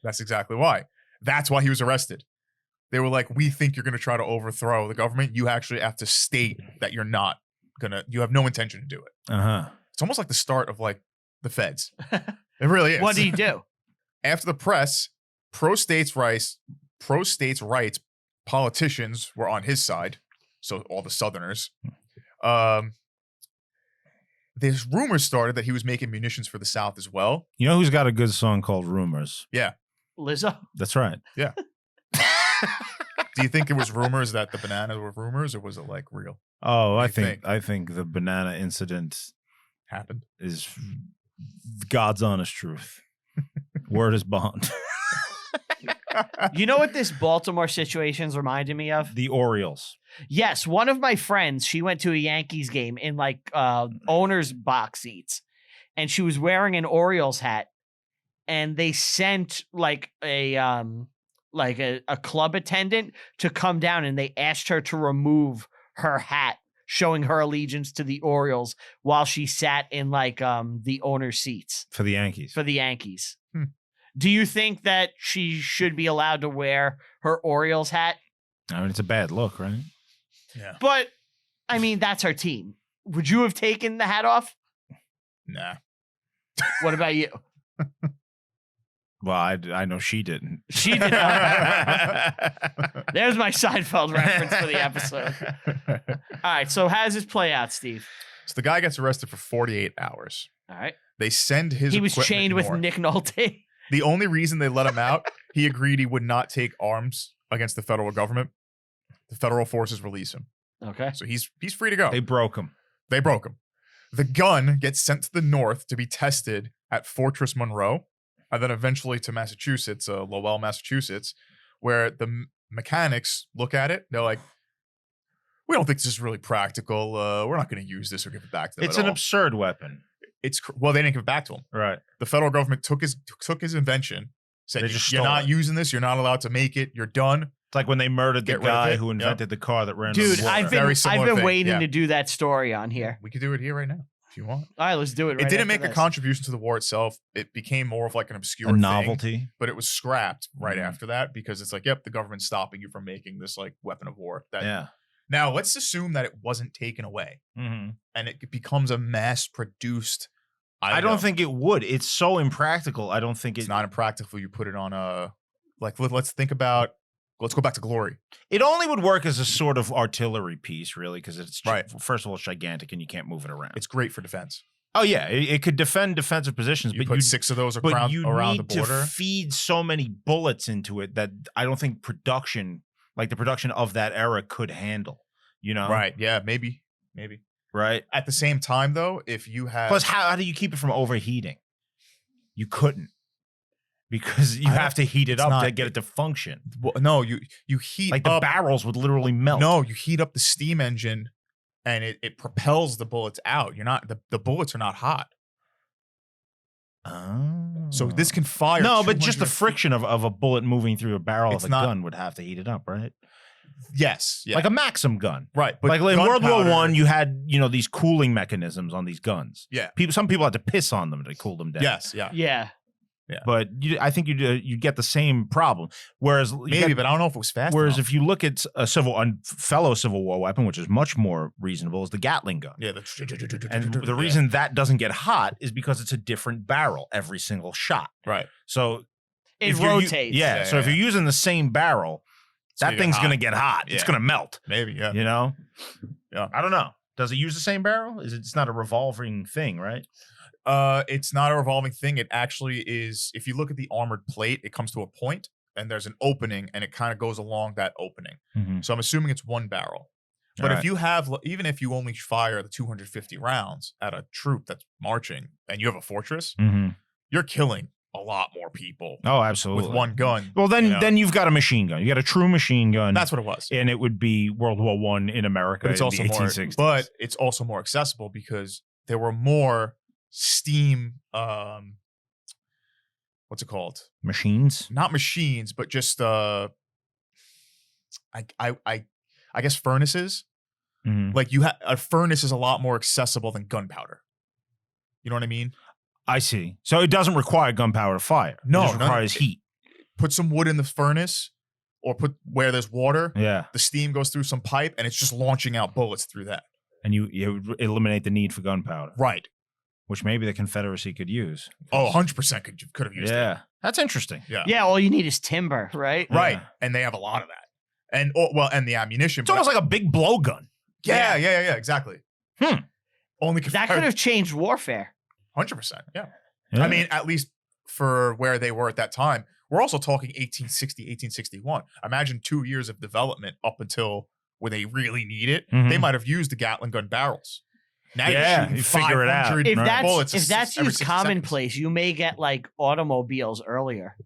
That's exactly why. That's why he was arrested. They were like, we think you're going to try to overthrow the government. You actually have to state that you're not going to, you have no intention to do it. It's almost like the start of like the feds. It really is. What did he do? After the press, pro-states rights politicians were on his side. So all the Southerners. There's rumors started that he was making munitions for the South as well. You know who's got a good song called Rumors? Yeah. Lizzo? That's right. Yeah. Do you think it was rumors that the bananas were rumors, or was it like real? Oh, I do you think the banana incident Happened. is God's honest truth. Word is bond. You know what this Baltimore situation's reminded me of? The Orioles. Yes, one of my friends, she went to a Yankees game in like owner's box seats, and she was wearing an Orioles hat, and they sent like a club attendant to come down, and they asked her to remove her hat, showing her allegiance to the Orioles while she sat in like the owner's seats For the Yankees. for the Yankees. Do you think that she should be allowed to wear her Orioles hat? I mean, it's a bad look, right? Yeah. But, I mean, that's our team. Would you have taken the hat off? Nah. What about you? Well, I know she didn't. She did not. There's my Seinfeld reference for the episode. All right, so how does this play out, Steve? So the guy gets arrested for 48 hours. All right. They send his He was equipment chained with north. Nick Nolte. The only reason they let him out, he agreed he would not take arms against the federal government. The federal forces release him. Okay. So he's free to go. They broke him. They broke him. The gun gets sent to the north to be tested at Fortress Monroe, and then eventually to Massachusetts, Lowell, Massachusetts, where the mechanics look at it. They're like, we don't think this is really practical. We're not going to use this or give it back to them. It's at an all. absurd weapon. Well, they didn't give it back to him. Right. The federal government took his invention, said They just you're stole not it. using this. You're not allowed to make it. You're done. It's like when they murdered the Get rid of guy it. who Yep. invented the car that ran Dude, on water. I've Very been similar thing, waiting yeah. to do that story on here. We could do it here right now if you want. All right, let's do it right It didn't after make a this. contribution to the war itself. It became more of like an obscure a thing, novelty. but it was scrapped right Mhm. after that because it's like, yep, the government's stopping you from making this like weapon of war. Yeah. Now let's assume that it wasn't taken away Mm-hmm. and it becomes a mass-produced item. I don't think it would. It's so impractical. I don't think it's it. not impractical. You put it on a like. Let's think about. Let's go back to Glory. It only would work as a sort of artillery piece, really, because it's Right. First of all, it's gigantic and you can't move it around. It's great for defense. Oh yeah, it could defend defensive positions, You but put you 6 of those but around you the need border. to feed so many bullets into it that I don't think production, like the production of that era, could handle. You know, Right? Yeah. Maybe. Right. At the same time, though, if you have Plus, how do you keep it from overheating? You couldn't, because you I have to heat it it's up to not- get it to function. well, no, you heat Like the up. barrels would literally melt. No, you heat up the steam engine, and it propels the bullets out. You're not the bullets are not hot, Oh. so this can fire. No, but just the 200 friction of a bullet moving through a barrel It's of a not- gun would have to heat it up, right? Yes, yeah, Like a Maxim gun. right. But Like in World War gunpowder- One, you had these cooling mechanisms on these guns. Yeah. Some people had to piss on them to cool them down. Yes, yeah, Yeah. But I think you get the same problem. Whereas you maybe, get- but I don't know if it was fast. whereas enough. if you look at a fellow Civil War weapon, which is much more reasonable, is the Gatling gun. yeah, And the reason that doesn't get hot is because it's a different barrel every single shot. right. So It if you're rotates. Yeah. So if you're using the same barrel, that thing's going to get hot. It's going to melt. Maybe, yeah. You know? Yeah. I don't know. Does it use the same barrel? It's not a revolving thing, right? It's not a revolving thing. It actually is. If you look at the armored plate, it comes to a point and there's an opening and it kind of goes along that opening. Mm-hmm. So I'm assuming it's one barrel. But if you have, even if you only fire the 250 rounds at a troop that's marching and you have a fortress, you're killing a lot more people. Oh, absolutely. With one gun. Well, then you've got a machine gun. You got a true machine gun. That's what it was. And it would be World War I in America. But it's also in the more. 1860s. But it's also more accessible because there were more steam. What's it called? Machines. Not machines, but just I guess furnaces. Like a furnace is a lot more accessible than gunpowder. You know what I mean? I see. So it doesn't require gunpowder to fire. No, it just requires heat. Put some wood in the furnace, or put where there's water. Yeah. The steam goes through some pipe, and it's just launching out bullets through that. And you eliminate the need for gunpowder. Right. Which maybe the Confederacy could use. Oh, 100% could have used it. Yeah. That's interesting. Yeah. Yeah, all you need is timber, right? Right. Yeah. And they have a lot of that. And and the ammunition. It's almost like a big blowgun. Yeah, exactly. Only that could have changed warfare. 100%. Yeah. I mean, at least for where they were at that time. We're also talking 1860, 1861. Imagine 2 years of development up until where they really need it. They might have used the Gatling gun barrels. Now you figure it out. If Right. that's used commonplace, you may get like automobiles earlier.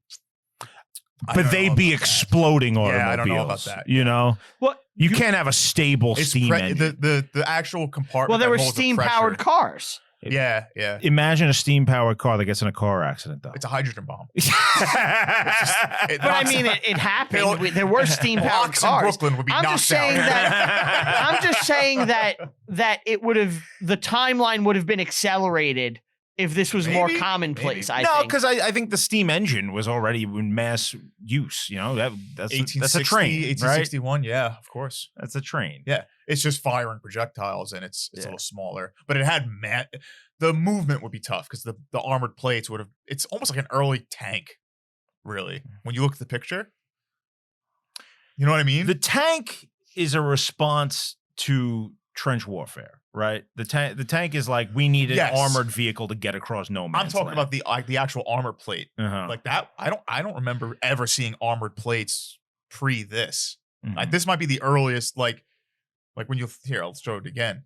But they'd be exploding automobiles. Yeah, I don't know about that. You know? Well, you can't have a stable steam engine. The actual compartment. Well, there were that holds the steam-powered pressure. cars. Yeah. Imagine a steam-powered car that gets in a car accident, though. It's a hydrogen bomb. But I mean, it happened. There were steam-powered cars. In Brooklyn would be I'm knocked just saying out. I'm just saying that it would have, the timeline would have been accelerated if this was more commonplace. I No, think. because I think the steam engine was already in mass use. You know, that's a train, 1861. Right? Yeah, of course. That's a train. Yeah, it's just firing projectiles, and it's a little smaller. But it had the movement would be tough because the armored plates would have. It's almost like an early tank, really. When you look at the picture, you know what I mean. The tank is a response to trench warfare, right? The tank is like, we need an armored vehicle to get across no man's I'm talking land. about the actual armor plate, like that. I don't remember ever seeing armored plates pre this. Like, this might be the earliest. Like when you I'll show it again.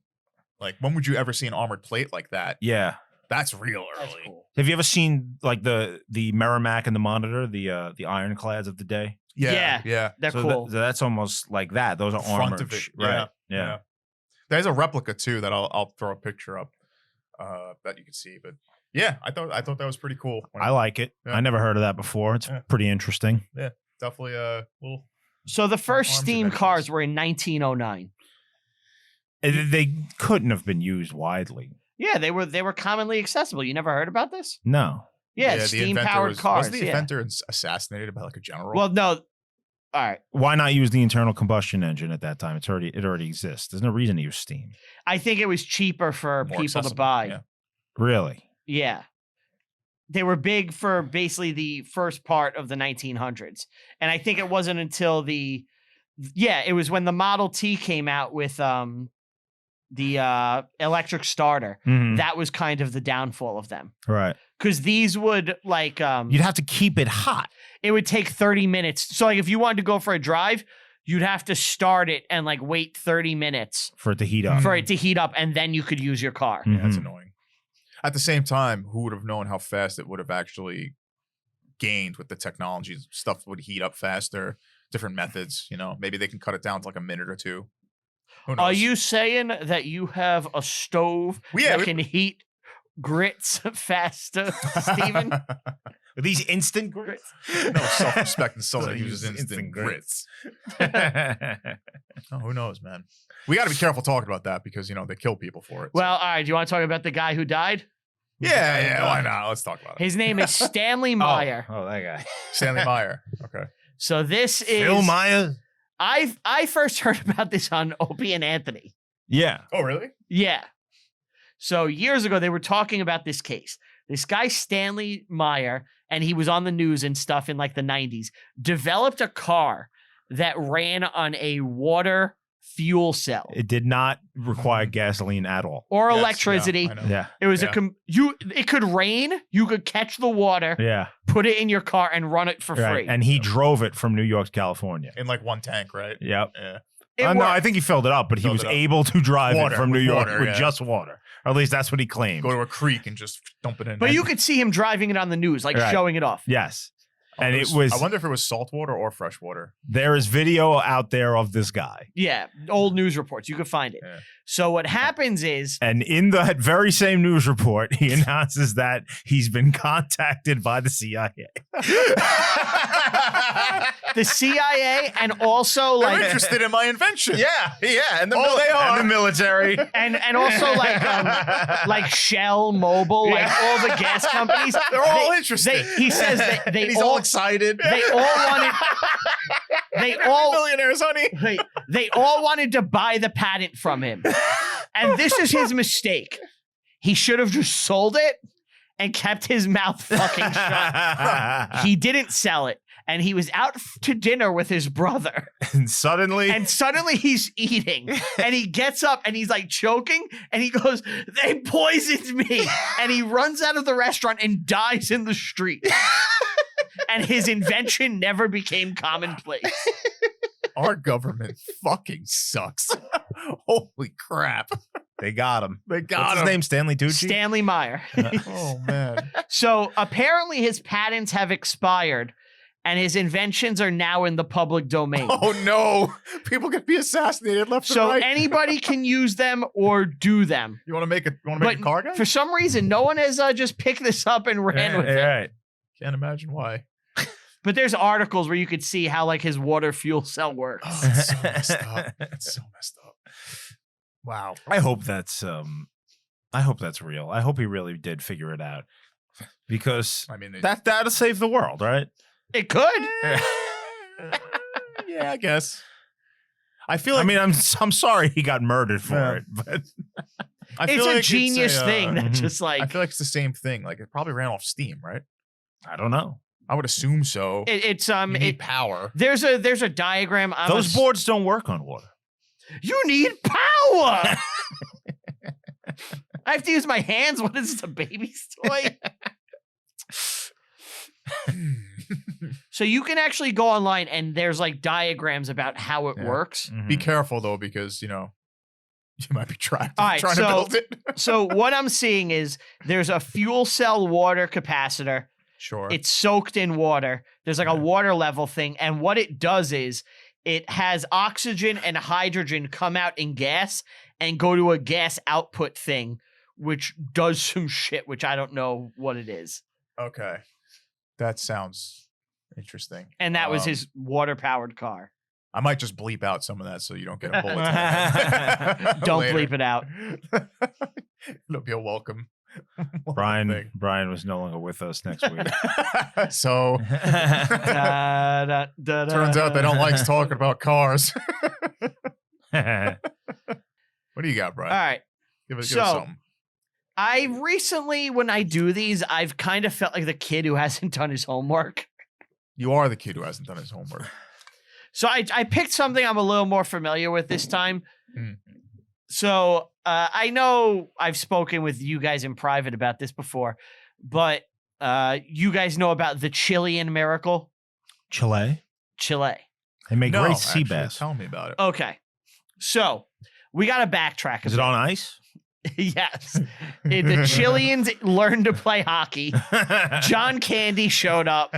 Like, when would you ever see an armored plate like that? Yeah, that's real early. That's cool. Have you ever seen like the Merrimack and the Monitor, the ironclads of the those Yeah. They're cool. That's almost like that. Those are armored, of it. right? Yeah. There's a replica too that I'll throw a picture up that you can see. But yeah, I thought that was pretty cool. I like it. Yeah. I never heard of that before. It's pretty interesting. Yeah, definitely a little. So the first arms steam inventions. cars were in 1909. They couldn't have been used widely. Yeah, they were commonly accessible. You never heard about this? No. Yeah, the steam inventor powered cars. Wasn't the inventor assassinated by like a general? Well, no. All right. Why not use the internal combustion engine at that time? It already exists. There's no reason to use steam. I think it was cheaper for More people to accessible, buy. yeah. Really? Yeah. They were big for basically the first part of the 1900s. And I think it wasn't until it was when the Model T came out with the electric starter. Mhm. That was kind of the downfall of them. Right. Because these would like You'd have to keep it hot. it would take 30 minutes. So like if you wanted to go for a drive, you'd have to start it and like wait 30 minutes For it to heat up. for it to heat up, and then you could use your car. Yeah, that's Mhm. annoying. At the same time, who would have known how fast it would have actually gained with the technology? Stuff would heat up faster, different methods. You know, maybe they can cut it down to like a minute or two. Who knows? Are you saying that you have a stove that can heat grits faster, Steven? Are these instant grits? No self-respect and soul that Uses uses instant instant grits. Oh, who knows, man? We got to be careful talking about that because they kill people for it. Well, all right. Do you want to talk about the guy who died? Yeah, why not? Let's talk about it. His name is Stanley Meyer. Oh, that guy. Stanley Meyer. Okay. So this is Phil Meyer? I first heard about this on Opie and Anthony. Yeah. Oh, really? Yeah. So years ago, they were talking about this case. This guy, Stanley Meyer, and he was on the news and stuff in like the 90s, developed a car that ran on a water fuel cell. It did not require gasoline at all. Or Yes, electricity. Yeah. It was Yeah. it could rain, you could catch the water, Yeah. put it in your car and run it for Right. free. And he drove it from New York to California. In like one tank, right? Yep. Yeah. It No, worked. I think he filled it up, but he Filled was it up. able to drive Water, it from New with York water, with yeah. just water. Or at least that's what he claimed. Go to a creek and just dump it in. But you could see him driving it on the news, like Right. showing it off. Yes. And it was, I wonder if it was salt water or fresh water. there is video out there of this guy. Yeah, old news reports. You could find it. Yeah. So what happens is And in that very same news report, he announces that he's been contacted by the CIA. the CIA and also They're like interested in my invention. yeah. And the, Oh, they are. and the military. and also like Shell, Mobil, like all the gas companies. They're all interested. He says that And they he's all excited. they all wanted they all millionaires, honey. wait, they all wanted to buy the patent from him. And this is his mistake. He should have just sold it and kept his mouth fucking shut. He didn't sell it. And he was out to dinner with his brother. And suddenly, And suddenly he's eating. And he gets up and he's like choking. And he goes, "They poisoned me." And he runs out of the restaurant and dies in the street. And his invention never became commonplace. Our government fucking sucks. Holy crap. they got him. They got What's him. his name? Stanley Tucci? Stanley Meyer. Oh, man. So apparently his patents have expired and his inventions are now in the public domain. Oh, no. People could be assassinated left So and right. anybody can use them or do them. You want to make a But car guy? for some reason, no one has just picked this up and ran with it. Right. Can't imagine why. But there's articles where you could see how like his water fuel cell works. Oh, it's so messed up. It's so messed up. Wow. I hope that's real. I hope he really did figure it out. Because I mean, that'll save the world, right? It could. yeah, I guess. I feel like I mean, I'm sorry he got murdered for Yeah. it, but I It's feel a like genius thing that's mhm. just I like feel like it's the same thing. Like it probably ran off steam, right? I don't know. I would assume so. it's You need power. there's a diagram. Those boards don't work on water. You need power. I have to use my hands. What is this, a baby's toy? So you can actually go online and there's like diagrams about how it Yeah. works. Be careful though, because you might be trapped All right, trying to so- build it. So what I'm seeing is there's a fuel cell water capacitor. Sure. It's soaked in water. There's like a Yeah. water level thing. And what it does is it has oxygen and hydrogen come out in gas and go to a gas output thing, which does some shit, which I don't know what it is. Okay. That sounds interesting. And that was Um, his water powered car. I might just bleep out some of that so you don't get a bullet. to the head Don't later. bleep it out. It'll be a welcome. Brian was no longer with us next week. So Turns turns out they don't like talking about cars. What do you got, Brian? All right. Give us So- something. I recently, when I do these, I've kind of felt like the kid who hasn't done his homework. You are the kid who hasn't done his homework. So I picked something I'm a little more familiar with this time. Mm. So I know I've spoken with you guys in private about this before, but you guys know about the Chilean Miracle? Chile. Chile. They make No, great sea actually, bass. Tell me about it. Okay. So we got to backtrack. a Is it bit. on ice? Yes. The Chileans learned to play hockey. John Candy showed up.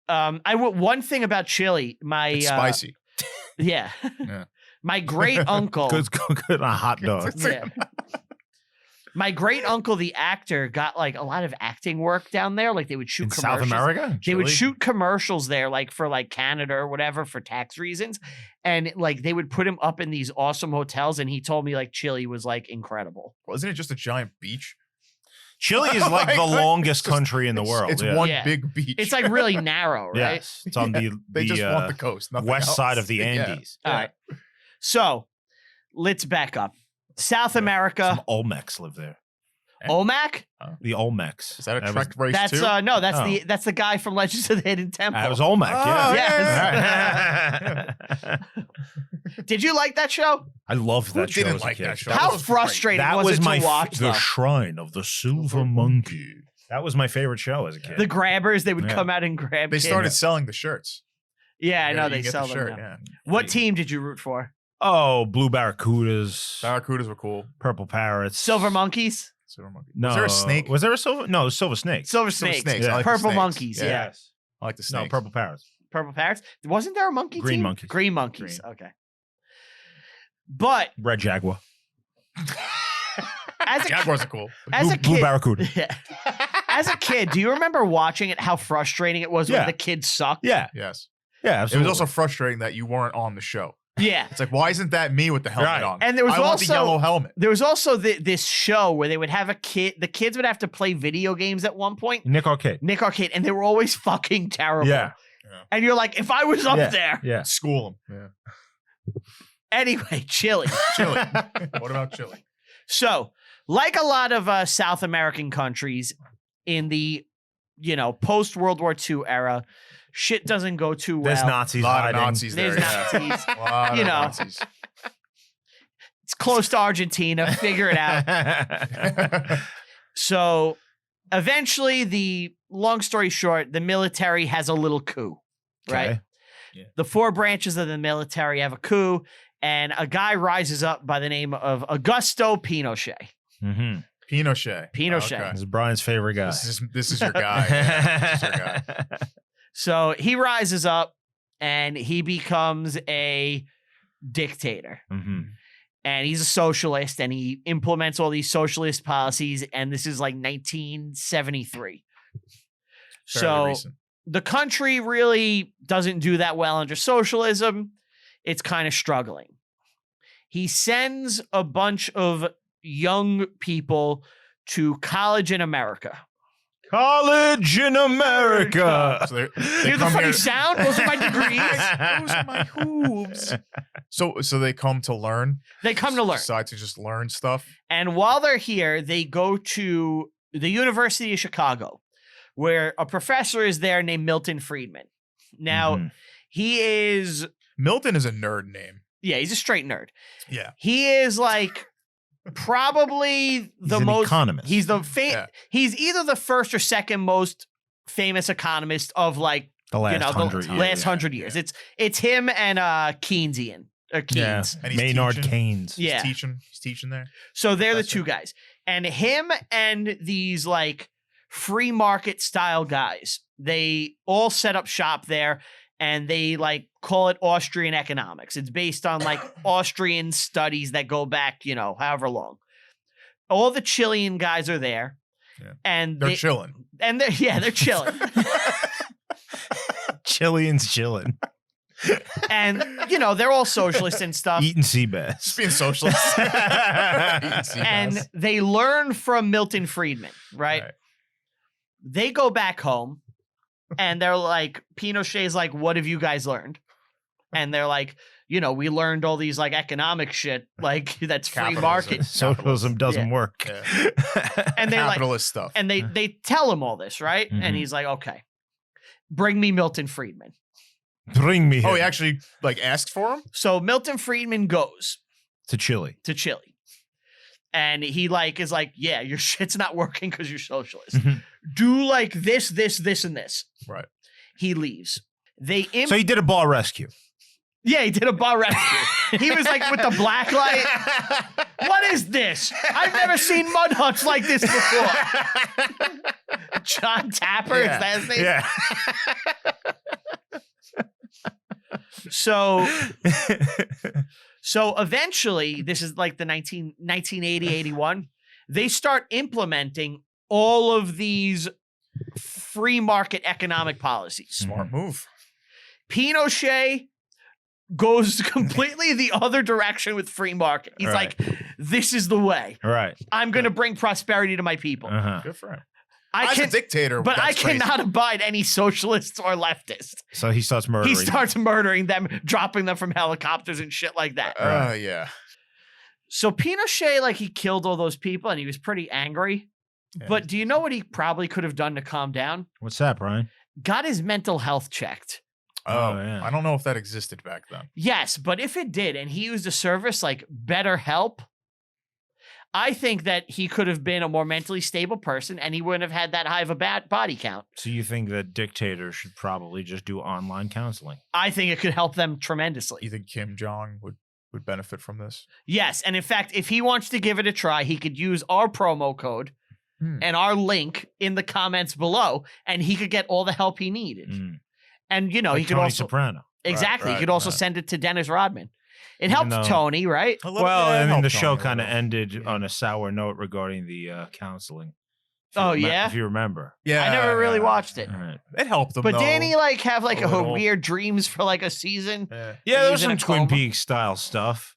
One thing about Chile, It's spicy. yeah. Yeah. My great uncle. Good on a hot dog. Yeah. My great uncle, the actor, got like a lot of acting work down there. Like they would shoot In commercials. South America? They would Chile? shoot commercials there, like for like Canada or whatever, for tax reasons. And like they would put him up in these awesome hotels. And he told me like Chile was like incredible. Wasn't it just a giant beach? Chile is like the Like, longest it's just- country in the world. It's yeah. one Yeah. big beach. It's like really narrow, right? Yes. It's on the, They just want the the coast. Nothing west else. side of the Yeah. Andes. All right. So let's back up. South America. Some Olmecs live there. Olmec? The Olmecs. Is that a Trek race That's too? No, that's Oh. that's the guy from Legends of the Hidden Temple. That was Olmec. Oh, Yeah. Did you like that show? I loved Who that show. didn't as a like kid. that show? How was frustrating That was was it my to watch? the though? Shrine of the Silver Monkey. That was my favorite show as a kid. The grabbers, they would Yeah. come out and grab. They kids. started selling the shirts. Yeah, I know You they get sell the them shirt, now. yeah. What team did you root for? Oh, Blue Barracudas, Barracudas were cool. Purple Parrots, Silver Monkeys, Silver monkey. No, Was there a snake? Was there a silver? No, it was Silver Snake. Silver Silver Snakes, snakes. Yeah. I like the Purple snakes. Monkeys. Yeah. Yes. I like the No, snakes. Purple Parrots. Purple Parrots. Wasn't there a monkey Green team? monkeys. Green monkeys. Green. Okay. But Red Jaguar. as a Jaguars are cool. as a Blue kid, Barracuda. as a kid, do you remember watching it? How frustrating it was when Yeah. the kids sucked. Yeah. Yes. Yeah, It absolutely. was also frustrating that you weren't on the show. Yeah. It's like, why isn't that me with the helmet Right. on? And there was I want the also- yellow helmet. There was also this show where they would have a kid. The kids would have to play video games at one point. Nick Arcade. Nick Arcade, and they were always fucking terrible. Yeah. And you're like, if I was up there. Yeah. School them. Anyway, Chile. Chile. What about Chile? So, like a lot of South American countries in the, post World War II era, shit doesn't go too well. There's Nazis A lot hiding. of Nazis there. There's yeah. Nazis. A lot You of know. Nazis. It's close to Argentina. Figure it out. So, eventually, long story short, the military has a little coup, right? Okay. Yeah. The 4 branches of the military have a coup, and a guy rises up by the name of Augusto Pinochet. Mm-hmm. Pinochet. Pinochet. Okay. This is Brian's favorite guy. This is your guy. Yeah, this is your guy. So he rises up and he becomes a dictator. Mm-hmm. And he's a socialist and he implements all these socialist policies. And this is like 1973. Fairly So recent. the country really doesn't do that well under socialism. It's kind of struggling. He sends a bunch of young people to college in America. College in America. So they Hear the come funny here. sound? Those are my degrees. Those are my hooves. So they come to learn. They come to learn. Decide to just learn stuff. And while they're here, they go to the University of Chicago, where a professor is there named Milton Friedman. Now, Mhm. he is, Milton is a nerd name. he's a straight nerd. Yeah. He is like probably the He's an most economist. He's the Yeah. he's either the first or second most famous economist of like the last the 100 years. last Yeah, 100 years. It's him and Keynesian or Yeah. Keynes. And he's Maynard teaching. Keynes. Yeah. He's teaching there. So they're the Professor. two guys. And him and these like free market style guys, they all set up shop there and they like call it Austrian economics. It's based on like Austrian studies that go back, however long. All the Chilean guys are there. Yeah. And They're chilling. And they're chilling. Chilean's chilling. And they're all socialists and stuff. Eating sea bass. Just being socialist. Eating sea And bass. they learn from Milton Friedman, right? They go back home and they're like, Pinochet's like, what have you guys learned? And they're like, we learned all these like economic shit, like that's free Capitalism. market. Socialism doesn't Yeah. work. Yeah. And they're like, Capitalist stuff. and they tell him all this, right? Mhm. And he's like, okay, bring me Milton Friedman. Bring me Oh, here he actually asked for him? So Milton Friedman goes to Chile. to Chile. And he is like, yeah, your shit's not working because you're socialist. Mhm. Do like this, this, this, and this. Right. He leaves. So he did a bar rescue. Yeah, he did a bar rescue. He was like with the black light. What is this? I've never seen mud huts like this before. John Tapper, is that his name? Yeah. So eventually, this is like the 1980, 81, they start implementing all of these free market economic policies. Smart move. Pinochet goes completely the other direction with free market. He's Right. like, this is the way. Right. I'm going to bring prosperity to my people. Uh-huh. Good for him. I As a dictator, but I that's crazy. cannot abide any socialists or leftists. So he starts murdering. He starts murdering them, dropping them from helicopters and shit like that. Yeah. So Pinochet, like, he killed all those people and he was pretty angry. Yeah. But do you know what he probably could have done to calm down? What's that, Brian? Got his mental health checked. Oh, yeah. I don't know if that existed back then. Yes, but if it did, and he used a service like BetterHelp, I think that he could have been a more mentally stable person and he wouldn't have had that high of a bad body count. So you think that dictators should probably just do online counseling? I think it could help them tremendously. You think Kim Jong would benefit from this? Yes, and in fact, if he wants to give it a try, he could use our promo code and our link in the comments below, and he could get all the help he needed. And, you know, Like he could Tony also... Soprano. Exactly. Right, he could also right. send it to Dennis Rodman. It Even helped though- Tony, right? Well, I mean, helped the show Tony a kind of little. ended on a sour note regarding the counseling. If you Oh, remem- yeah? If you remember. Yeah, I never really watched it. All right. It helped them, But though. didn't he, like, have, like, a a little. weird dreams for, like, a season? Yeah. Yeah, there was He's in some a Twin coma. Peaks style stuff.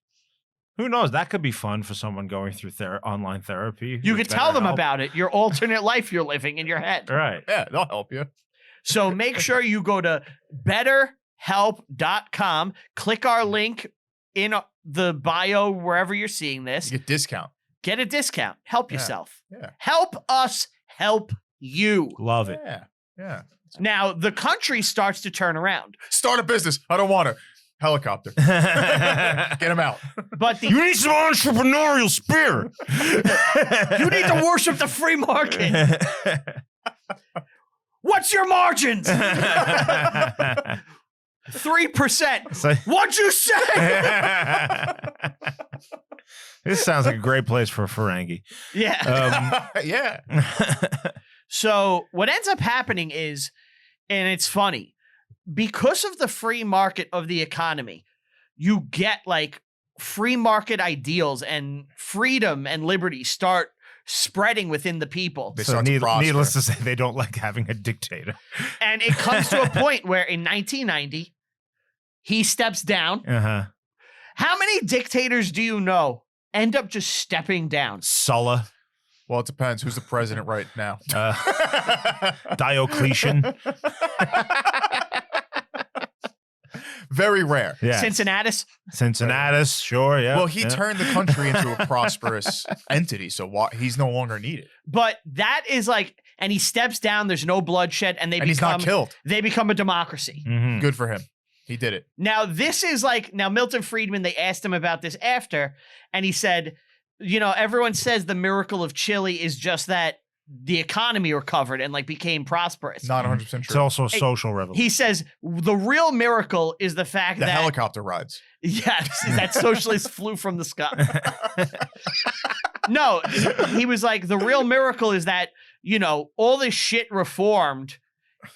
Who knows? That could be fun for someone going through online therapy. You with could tell them BetterHelp. about it, your alternate life you're living in your head. Right. Yeah, they'll help you. So make sure you go to betterhelp.com, click our link in the bio wherever you're seeing this, You get discount. get a discount, help Yeah. yourself. Yeah. Help us help you. Love it. Yeah. Yeah. Now, the country starts to turn around, Start a business. I don't want to. Helicopter. Get him out. but the You need some entrepreneurial spirit. you need to worship the free market. What's your margins? 3%. So- What'd you say? This sounds like a great place for a Ferengi. Yeah. Yeah. So what ends up happening is, and it's funny, because of the free market of the economy, you get like free market ideals and freedom and liberty start spreading within the people. They So start to prosper. needless to say, they don't like having a dictator. And it comes to a point where in 1990, he steps down. Uh-huh. How many dictators do you know end up just stepping down? Sulla, Well, it depends. Who's the president right now? Diocletian. Very rare. Yeah. Cincinnatus? Cincinnatus, sure, yeah. Well, he yeah. turned the country into a prosperous entity, so he's no longer needed. But that is like, and he steps down, there's no bloodshed, and And he's not killed. they become a democracy. Mhm. Good for him. He did it. Now, this is like, now Milton Friedman, they asked him about this after, and he said, you know, everyone says the miracle of Chile is just that the economy recovered and like became prosperous. Not 100% true. It's also a social revolution. He says the real miracle is the fact the that helicopter rides. yes, that socialists flew from the sky. No, he was like, the real miracle is that, you know, all this shit reformed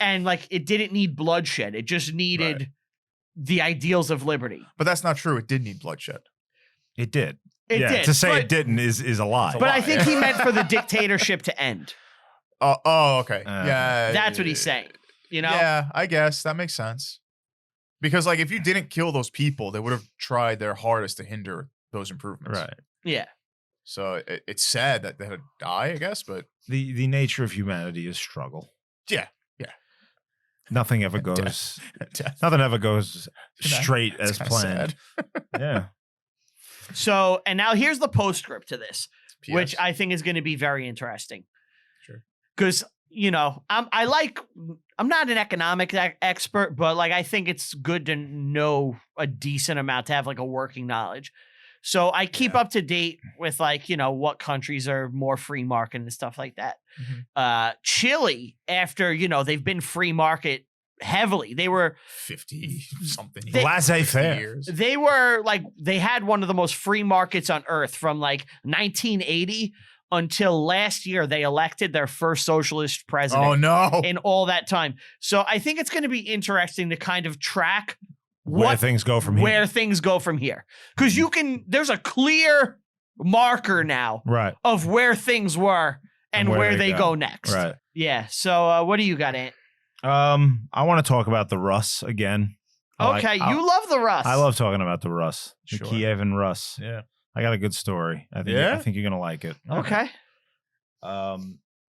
and like it didn't need bloodshed. It just needed Right. the ideals of liberty. But that's not true. It did need bloodshed. It did. It yeah, did. to say but, it didn't is a lie. It's a but I lie. think he meant for the dictatorship to end. Oh, okay. Yeah. That's what he's saying. You know? Yeah, I guess that makes sense. Because like if you didn't kill those people, they would have tried their hardest to hinder those improvements. Right. Yeah. So it's sad that they had to die, I guess, but The nature of humanity is struggle. yeah. Nothing ever goes. Nothing ever goes straight It's as kinda planned. Yeah. So, and now here's the postscript to this, PS. which I think is going to be very interesting. Sure. Because, you know, I'm not an economic expert, but like I think it's good to know a decent amount to have like a working knowledge. So I keep up to date with like, you know, what countries are more free market and stuff like that. Mhm. Chile, after, you know, they've been free market heavily. They were 50 something They- Laissez-faire. years. they were like, they had one of the most free markets on earth from like 1980 until last year. They elected their first socialist president Oh no. in all that time. So I think it's going to be interesting to kind of track Where things go from here. where things go from here. Because there's a clear marker now Right. of where things were and where they go next. Right. Yeah. So what do you got, Ant? I want to talk about the Rus again. Okay. You love the Rus. I love talking about the Rus. The Sure. Kievan Rus. Yeah. I got a good story. I Yeah? think you're gonna like it. Okay.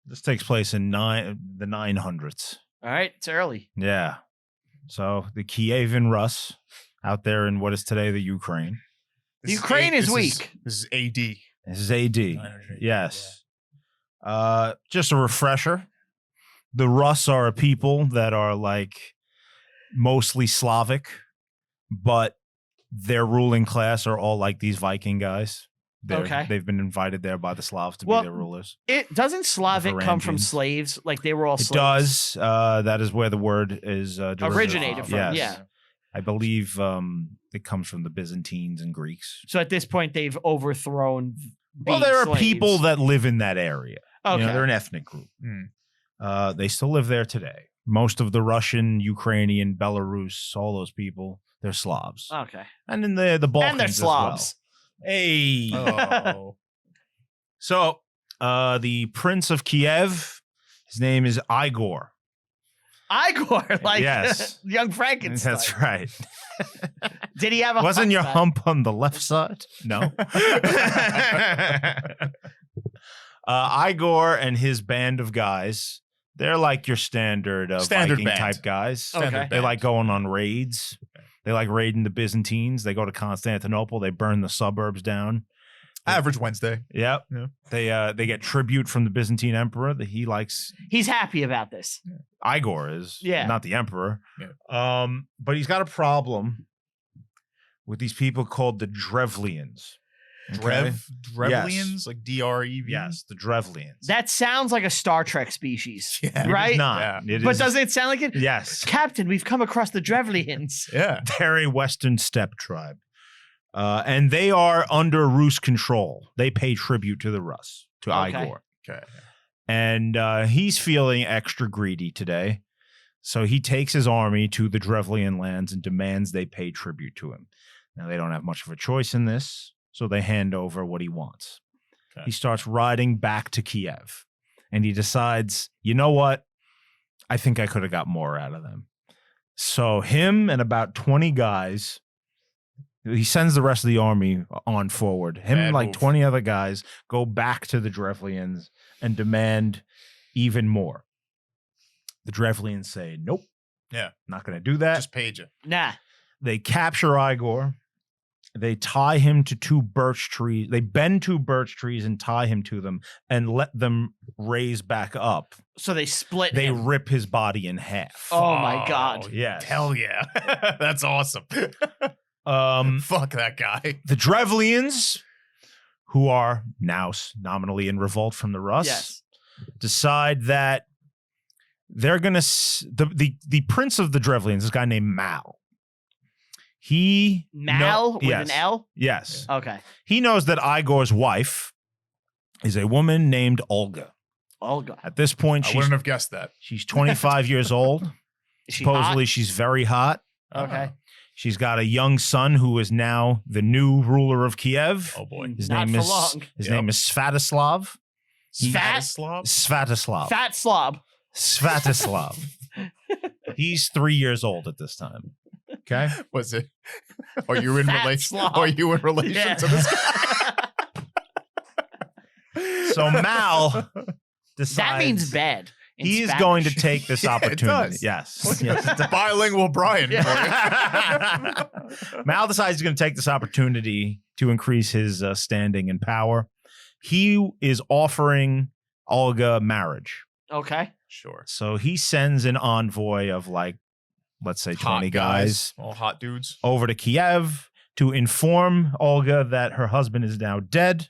This takes place in the 900s. All right. It's early. Yeah. So the Kievan Rus out there in what is today the Ukraine. Ukraine is weak. This is AD. This is AD. Yes. Just a refresher. The Rus are a people that are like mostly Slavic, but their ruling class are all like these Viking guys. They've been invited there by the Slavs to be their rulers. It doesn't Slavic come from slaves? Like they were all slaves. It does. That is where the word is originated from. Yes. Yeah. I believe it comes from the Byzantines and Greeks. So at this point, they've overthrown. Well, there are people that live in that area. Okay. They're an ethnic group. They still live there today. Most of the Russian, Ukrainian, Belarus, all those people, they're Slavs. Okay. And in the Balkans and they're Slavs. as well. Hey. Oh. So the Prince of Kiev, his name is Igor. Igor, like yes. young Frankenstein. That's right. Did he have a Wasn't your back? hump on the left side? No. Igor and his band of guys, they're like your standard Viking band. type guys. Okay. They like going on raids. They like raiding the Byzantines. They go to Constantinople. They burn the suburbs down. Average Wednesday. Yep. Yeah. They get tribute from the Byzantine emperor that he likes. He's happy about this. Igor is, not the emperor. Yeah. But he's got a problem with these people called the Drevlians. Okay? Drevlians? Yes. Like DREV? Yes, the Drevlians. That sounds like a Star Trek species, Yeah. right? It is not. Yeah. But doesn't it sound like it? Yes. Captain, we've come across the Drevlians. Yeah. They're a Western steppe tribe. And they are under Rus control. They pay tribute to the Rus, to Okay. Igor. Okay. And he's feeling extra greedy today. So he takes his army to the Drevlian lands and demands they pay tribute to him. Now, they don't have much of a choice in this, so they hand over what he wants. Okay. He starts riding back to Kiev, and he decides, you know what? I think I could have got more out of them. So him and about 20 guys, he sends the rest of the army on forward. Him and like move. 20 other guys go back to the Drevlians and demand even more. The Drevlians say, nope. Yeah. Not going to do that. Just page it. Nah. They capture Igor. They tie him to 2 birch trees. They bend 2 birch trees and tie him to them and let them raise back up. So they split They him. rip his body in half. Oh my God. Yes. Hell yeah. That's awesome. Fuck that guy. The Drevlians, who are now nominally in revolt from the Rus, Yes. decide that they're going to... The prince of the Drevlians, this guy named Mal. Mal with yes, an L? Yes. Okay. He knows that Igor's wife is a woman named Olga. Olga. At this point, I wouldn't have guessed that. she's 25 years old. Is she Supposedly, she's very hot. hot? Okay. She's got a young son who is now the new ruler of Kiev. Oh boy. His Not name for is long. name is Svatoslav. Svatoslav? Svatoslav. Fat slob. Svatoslav. He's 3 years old at this time. Okay. Was it? Are you in Fat relation? slob. Are you in relation Yeah. to this guy? So Mal decides That means bed. in he is Spanish. going to take this Yeah, it opportunity. does. Yes. Yes, it does. Bilingual Brian. Mal decides he's going to take this opportunity to increase his standing and power. He is offering Olga marriage. Okay. Sure. So he sends an envoy of like, let's say 20 guys All hot dudes. over to Kiev to inform Olga that her husband is now dead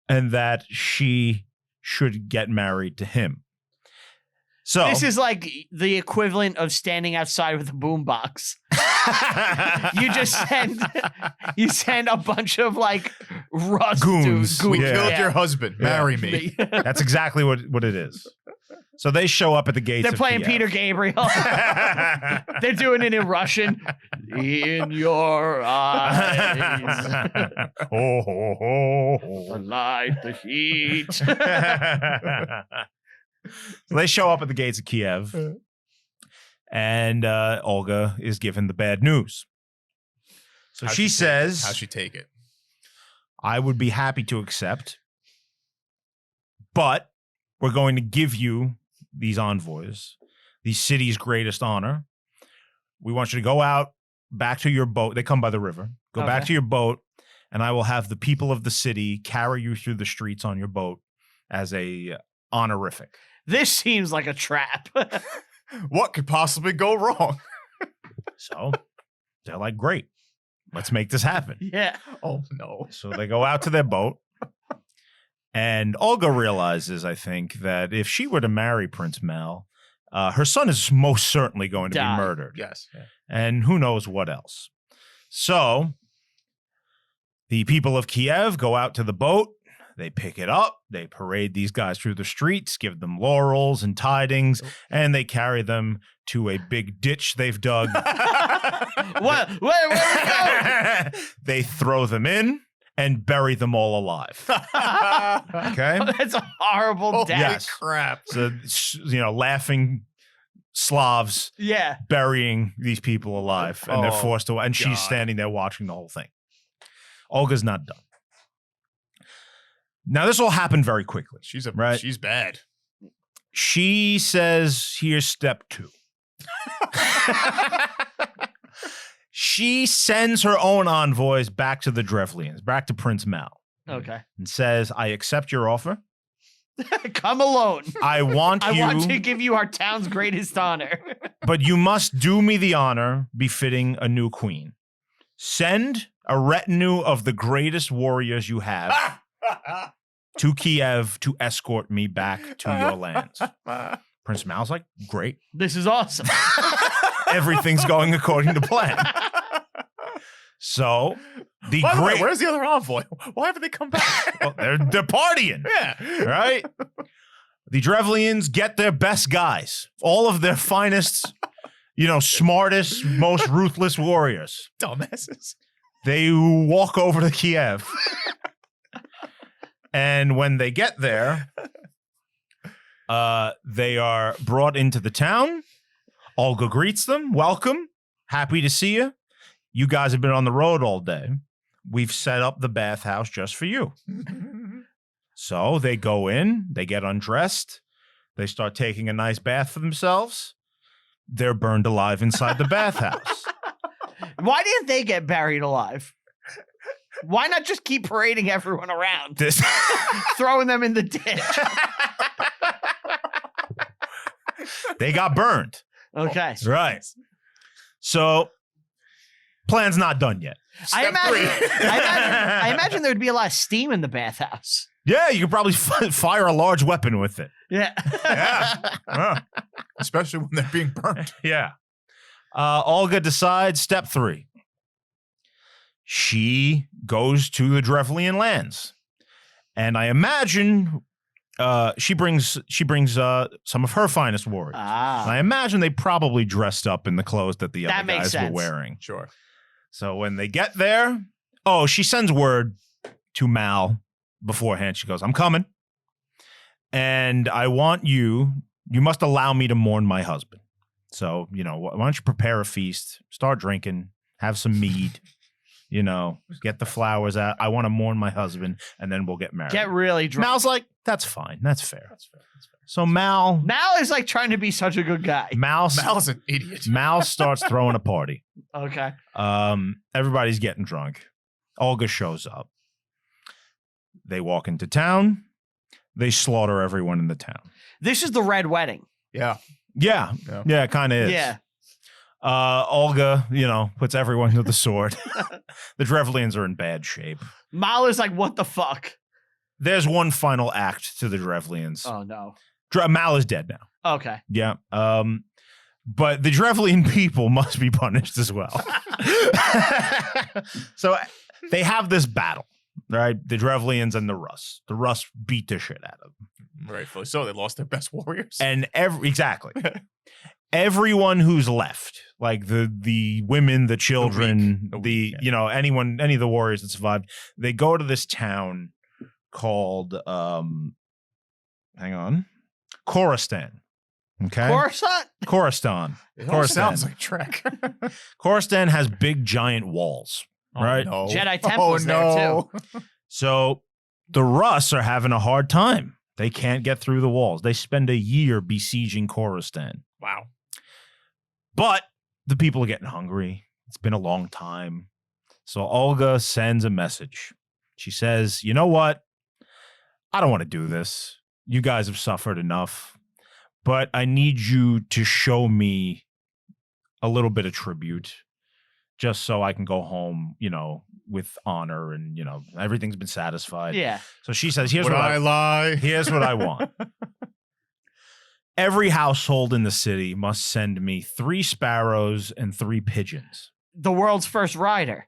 and that she should get married to him. So This is like the equivalent of standing outside with a boombox. You send a bunch of like Rust Goons. We Yeah. killed your husband. Marry me. that's exactly what it is. So they show up at the gates. They're of playing Kiev. Peter Gabriel. They're doing it in Russian. In your eyes, Ho, ho, ho. light the heat. So they show up at the gates of Kiev, and Olga is given the bad news. So How'd she take it? says, How'd she take it? I would be happy to accept, but we're going to give you these envoys, the city's greatest honor. We want you to go out back to your boat. They come by the river. Go back Okay. to your boat and I will have the people of the city carry you through the streets on your boat as a honorific. This seems like a trap. What could possibly go wrong? So they're like, great, let's make this happen. Yeah. Oh, no. So they go out to their boat. And Olga realizes, I think, that if she were to marry Prince Mal, her son is most certainly going to Die. be murdered. Yes. Yeah. And who knows what else. So the people of Kiev go out to the boat. They pick it up. They parade these guys through the streets, give them laurels and tidings, and they carry them to a big ditch they've dug. What? Where we going? They throw them in and bury them all alive. Okay? That's a horrible Holy death. Yes. crap. So, laughing Slavs Yeah. burying these people alive, and they're Oh, forced to, and she's God. standing there watching the whole thing. Olga's not done. Now, this all happened very quickly. She's she's bad. She says, here's step 2. She sends her own envoys back to the Drevlians, back to Prince Mal, Okay. and says, I accept your offer. Come alone. I want I you, want to give you our town's greatest honor. but you must do me the honor befitting a new queen. Send a retinue of the greatest warriors you have to Kiev to escort me back to your lands. Prince Mal's like, great. This is awesome. Everything's going according to plan. So the By the way, great, where's the other envoy? Why haven't they come back? well, they're partying, Yeah. right? The Drevlians get their best guys, all of their finest, smartest, most ruthless warriors. Dumbasses. They walk over to Kiev. And when they get there, they are brought into the town. Olga greets them. Welcome. Happy to see you. You guys have been on the road all day. We've set up the bathhouse just for you. So they go in, they get undressed, they start taking a nice bath for themselves. They're burned alive inside the bathhouse. Why didn't they get buried alive? Why not just keep parading everyone around? This Throwing them in the ditch. they got burned. Okay. Right. So plan's not done yet. I Step 3. I imagine there would be a lot of steam in the bathhouse. Yeah, you could probably fire a large weapon with it. Yeah. Yeah. Especially when they're being burned. Yeah. Olga decides step 3. She goes to the Drevlian lands. And I imagine she brings some of her finest warriors. And Ah. I imagine they probably dressed up in the clothes that the That other makes guys sense. were wearing. Sure. So when they get there, she sends word to Mal beforehand. She goes, I'm coming. And I want you must allow me to mourn my husband. So, why don't you prepare a feast, start drinking, have some mead, get the flowers out. I want to mourn my husband, and then we'll get married. Get really drunk. Mal's like, that's fine. That's fair. That's fair. That's fair. So Mal is like trying to be such a good guy. Mal's an idiot. Mal starts throwing a party. Okay. Everybody's getting drunk. Olga shows up. They walk into town. They slaughter everyone in the town. This is the red wedding. Yeah. Yeah, it kind of is. Yeah. Olga, puts everyone to the sword. The Drevlians are in bad shape. Mal is like, what the fuck? There's one final act to the Drevlians. Oh, no. Mal is dead now. Okay. Yeah. But the Drevlian people must be punished as well. So they have this battle, right? The Drevlians and the Rus. The Rus beat the shit out of them. Rightfully so. They lost their best warriors. And exactly. Everyone who's left, like the women, the children, The weak, any of the warriors that survived, they go to this town called Khorestan. Okay. Khorestan. It all sounds like Trek. Khorestan has big giant walls. Right? Oh, no. Jedi temples there, no. So the Rus are having a hard time. They can't get through the walls. They spend a year besieging Khorestan. Wow. But the people are getting hungry. It's been a long time. So Olga sends a message. She says, you know what? I don't want to do this. You guys have suffered enough, but I need you to show me a little bit of tribute just so I can go home, with honor and, everything's been satisfied. Yeah. So she says, here's Would what I lie? Here's what I want. Every household in the city must send me 3 sparrows and 3 pigeons. The world's first rider.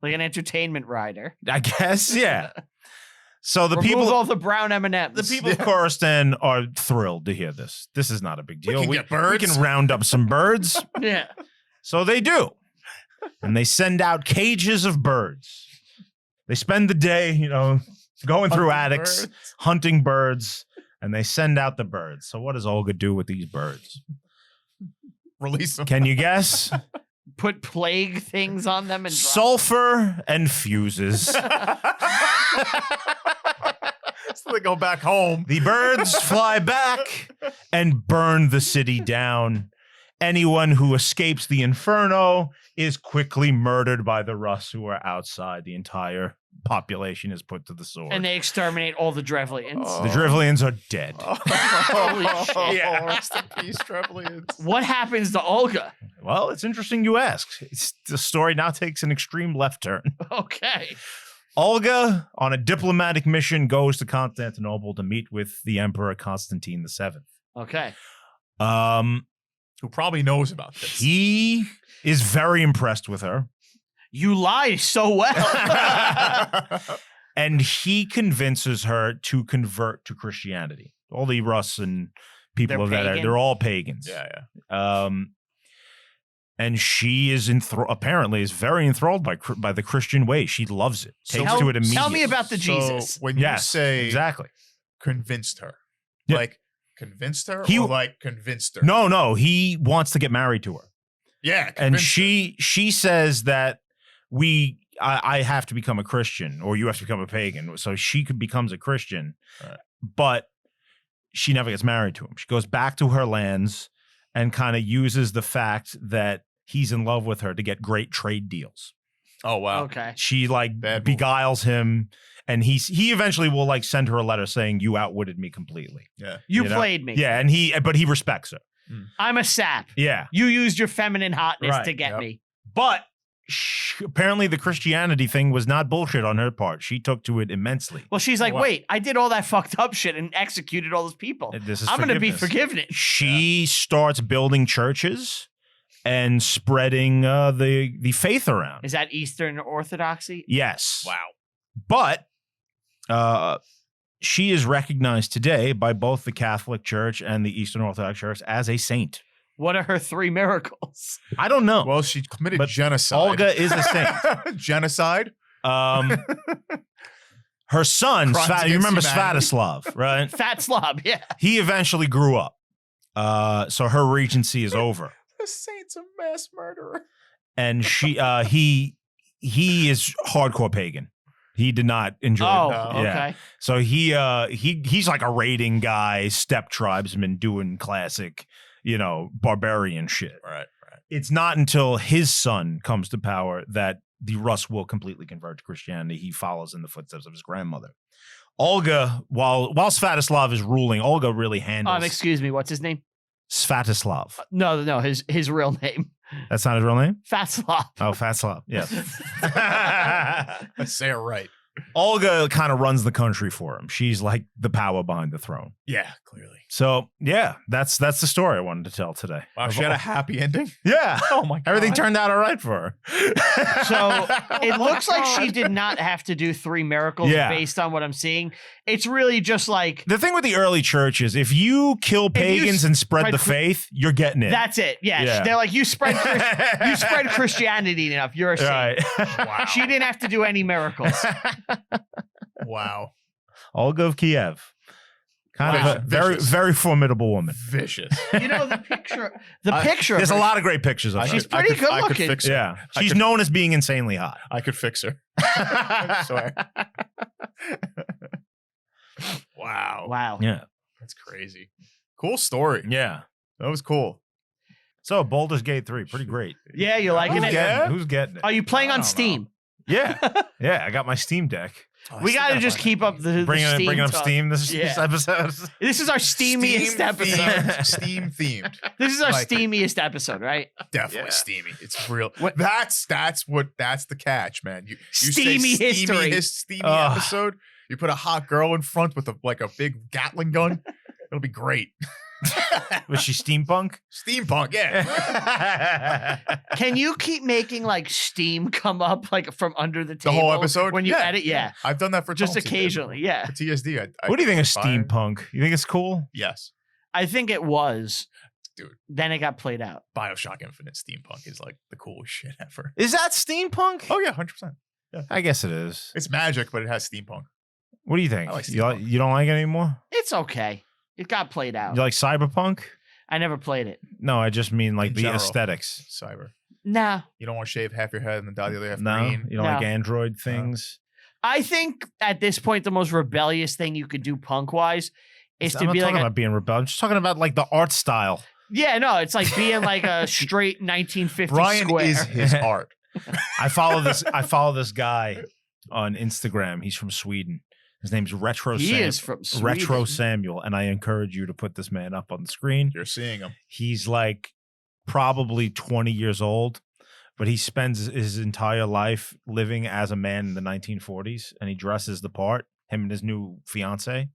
Like an entertainment rider. I guess, yeah. So the Remove people, all the brown M&Ms. the people of Khorestan are thrilled to hear this. This is not a big deal. can get birds. We can round up some birds. Yeah. So they do. And they send out cages of birds. They spend the day, going through attics, hunting birds, and they send out the birds. So what does Olga do with these birds? Release them. Can you guess? Put plague things on them and Sulfur and fuses. So they go back home. The birds fly back and burn the city down. Anyone who escapes the inferno is quickly murdered by the Rus who are outside. The entire population is put to the sword. and they exterminate all the Drevlians. The Drevlians are dead. Holy shit. Yeah. Rest in peace, Drevlians. What happens to Olga? Well, it's interesting you ask. The story now takes an extreme left turn. Okay. Olga, on a diplomatic mission, goes to Constantinople to meet with the Emperor Constantine VII. Okay. Who probably knows about this. He is very impressed with her. You lie so well. And he convinces her to convert to Christianity. All the Rus and people They're of that, pagan. they're all pagans. Yeah. And she is apparently is very enthralled by the Christian way. She loves it. So Takes to it immediately. Tell me about the So Jesus. when you Yes, say exactly. convinced her, Yeah. like convinced her, He- or like convinced her? No, he wants to get married to her. Yeah. And convinced her. she says that I have to become a Christian or you have to become a pagan. So she becomes a Christian, Right. but she never gets married to him. She goes back to her lands and kind of uses the fact that he's in love with her to get great trade deals. Oh wow. Okay. She Bad move. beguiles him, and he eventually will send her a letter saying you outwitted me completely. Yeah. You know? played me. Yeah, but he respects her. I'm a sap. Yeah, You used your feminine hotness Right, to get yep. me. but apparently the Christianity thing was not bullshit on her part. She took to it immensely. Well, she's like, What? wait, I did all that fucked up shit and executed all those people. This is I'm going to be forgiveness. forgiven. She starts building churches and spreading the faith around. Is that Eastern Orthodoxy? Yes. Wow. But she is recognized today by both the Catholic Church and the Eastern Orthodox Church as a saint. What are her 3 miracles? I don't know. Well, she committed But genocide. Olga is a saint. Genocide. Her son, Crimes you against remember humanity. Svatoslav, right? Fat slob, yeah. He eventually grew up. So her regency is over. The saint's a mass murderer. And he is hardcore pagan. He did not enjoy Oh, it. Yeah. okay. So he's like a raiding guy, steppe tribesman doing classic, barbarian shit. Right. It's not until his son comes to power that the Rus will completely convert to Christianity. He follows in the footsteps of his grandmother. Olga, while Svatoslav is ruling, Olga really handles Excuse me, what's his name? Svatoslav. No, his real name. That's not his real name? Fat slob. Oh, Fatslav. Yes. Say it right. Olga kind of runs the country for him. She's like the power behind the throne. Yeah, clearly. So yeah, that's the story I wanted to tell today. Wow, she had a happy ending. Yeah. Oh my god. Everything turned out all right for her. So it looks like she did not have to do 3 miracles Yeah. based on what I'm seeing. It's really just like, The thing with the early church is if you kill pagans and spread spread the faith, you're getting it. that's it. Yeah. Yeah. They're like, you spread Christianity enough. You're a saint. right. Wow. She didn't have to do any miracles. Wow. Olga of Kiev. Kind Wow. of a very, Vicious. very formidable woman. Vicious. You know, the picture. Of There's a her- lot of great pictures of her. She's pretty good I could looking. fix her. Yeah. I She's could- known as being insanely hot. I could fix her. I swear. Wow. Wow. Yeah. That's crazy. Cool story. Yeah. That was cool. So Baldur's Gate 3, pretty great. Yeah, you liking it? Who's getting it? Are you playing I on don't Steam? Yeah, yeah. I got my Steam Deck. We got to just keep up the Steam Bringing up talk. Steam this episode. This is our steamiest episode. Steam themed. This is our Like it. steamiest episode, right? Definitely Yeah. steamy. It's real. What- That's the catch, man. You Steamy say history. steamy episode. You put a hot girl in front with a big Gatling gun. It'll be great. Was she steampunk? Steampunk, yeah. Can you keep making like steam come up like from under the The table? whole episode when you edit? Yeah, I've done that for just Tulsi, occasionally. Yeah, For TSD. What do you think of fire. steampunk? You think it's cool? Yes. I think it was. Dude. Then it got played out. BioShock Infinite steampunk is like the coolest shit ever. Is that steampunk? Oh yeah, 100%. I guess it is. It's magic, but it has steampunk. What do you think? I like you, steampunk. you don't like it anymore? It's okay. It got played out. You like cyberpunk? I never played it. No, I just mean like In the general. aesthetics. Cyber. Nah. You don't want to shave half your head and then dye the other half No, green. you don't No. like Android things. I think at this point the most rebellious thing you could do punk wise is I'm to not be talking like about being rebellious. I'm just talking about like the art style. yeah, no, it's like being like a straight 1950s Brian square. is his art. I follow this guy on Instagram. He's from Sweden. His name's Retro He Sam. is from Sweden. Retro Samuel, and I encourage you to put this man up on the screen. You're seeing him. He's like probably 20 years old, but he spends his entire life living as a man in the 1940s, and he dresses the part. Him and his new fiance.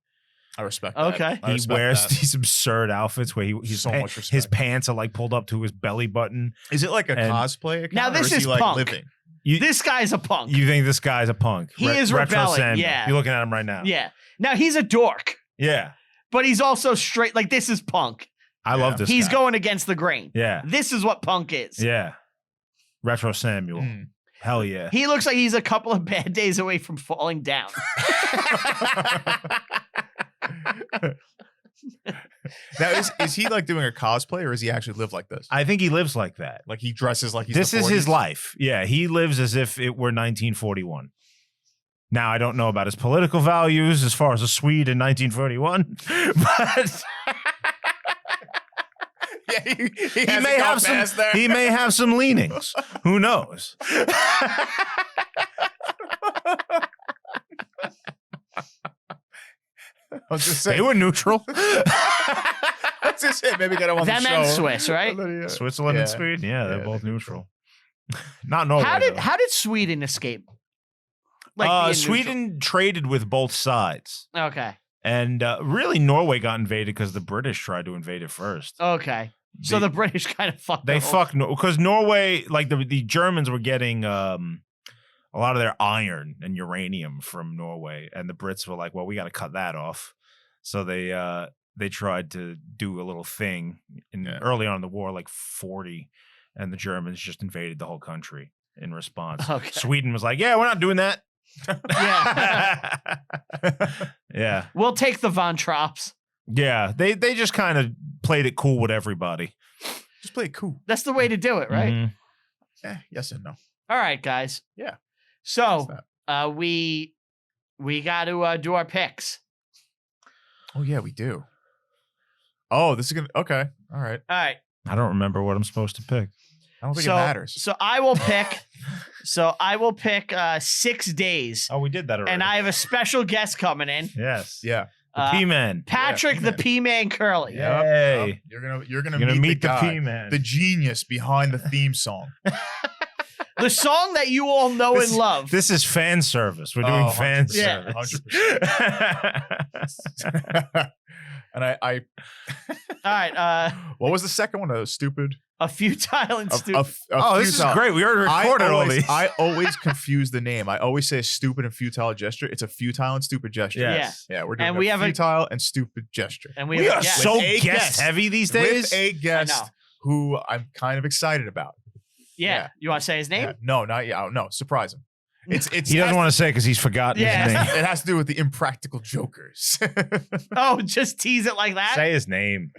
I respect that. Okay. I He respect wears that. these absurd outfits where his So much his respect. pants are like pulled up to his belly button. Is it like a And- cosplay account? Now, or this he, is like punk. living? This guy's a punk. You think this guy's a punk? He is Retro rebelling, Samuel. yeah. You're looking at him right now. Yeah. Now he's a dork, Yeah. but he's also straight. Like this is punk. I love this He's guy. going against the grain. Yeah. This is what punk is. Yeah. Retro Samuel. Mm. Hell yeah. He looks like he's a couple of bad days away from falling down. Now, is he like doing a cosplay or does he actually live like this? I think he lives like that. Like he dresses like he's This the is his 40s? life. Yeah. He lives as if it were 1941. Now, I don't know about his political values as far as a Swede in 1941, but Yeah, he he hasn't may gone have some. past there. He may have some leanings. Who knows? I was just They saying. were neutral. That's just it. Maybe get him on Them the show. and Swiss, right? Switzerland Yeah. and Sweden. Yeah, they're Yeah, both they're neutral. Not Norway. How did though. Sweden escape? being neutral? Sweden traded with both sides, Okay. and really Norway got invaded because the British tried to invade it first. Okay. So They- the British kind of fucked. They the whole- fucked because Norway, like the Germans were getting a lot of their iron and uranium from Norway, and the Brits were like, "Well, we got to cut that off." So they tried to do a little thing early on in the war, like 40, and the Germans just invaded the whole country in response. Okay. Sweden was like, "Yeah, we're not doing that." Yeah. Yeah. We'll take the Von Trapps. Yeah. They just kind of played it cool with everybody. Just play it cool. That's the way to do it, right? Mhm. Yes and no. All right, guys. Yeah. So What's that? we got to do our picks. Oh yeah, we do. Oh, this is gonna. Okay. All right. All right. I don't remember what I'm supposed to pick. I don't think so, it matters. So I will pick. 6 days, Oh, we did that already. and I have a special guest coming in. Yes. Yeah. The P-Man. Patrick the P-Man Curly. Yep. Hey. You're gonna You're gonna meet the the guy, P-Man. the genius behind the theme song. The song that you all know and love. This is fan service. We're doing Oh, fan 100%, service. 100%. And I All right. what was the second one? A stupid. A futile and A stupid. Oh, this is futile- great. We already recorded all these. I always confuse the name. I always say stupid and futile gesture. It's a futile and stupid gesture. Yes. Yeah, we're doing And a we have a- futile and stupid gesture. And We have a are guest. so With a guest guest. heavy these days. With a guest know. who I'm kind of excited about. Yeah. yeah. You want to say his name? Yeah. No, not yet. Oh, no, surprise him. It's He doesn't want to say because he's forgotten Yeah. his name. It has to do with the impractical jokers. Oh, just tease it like that? Say his name.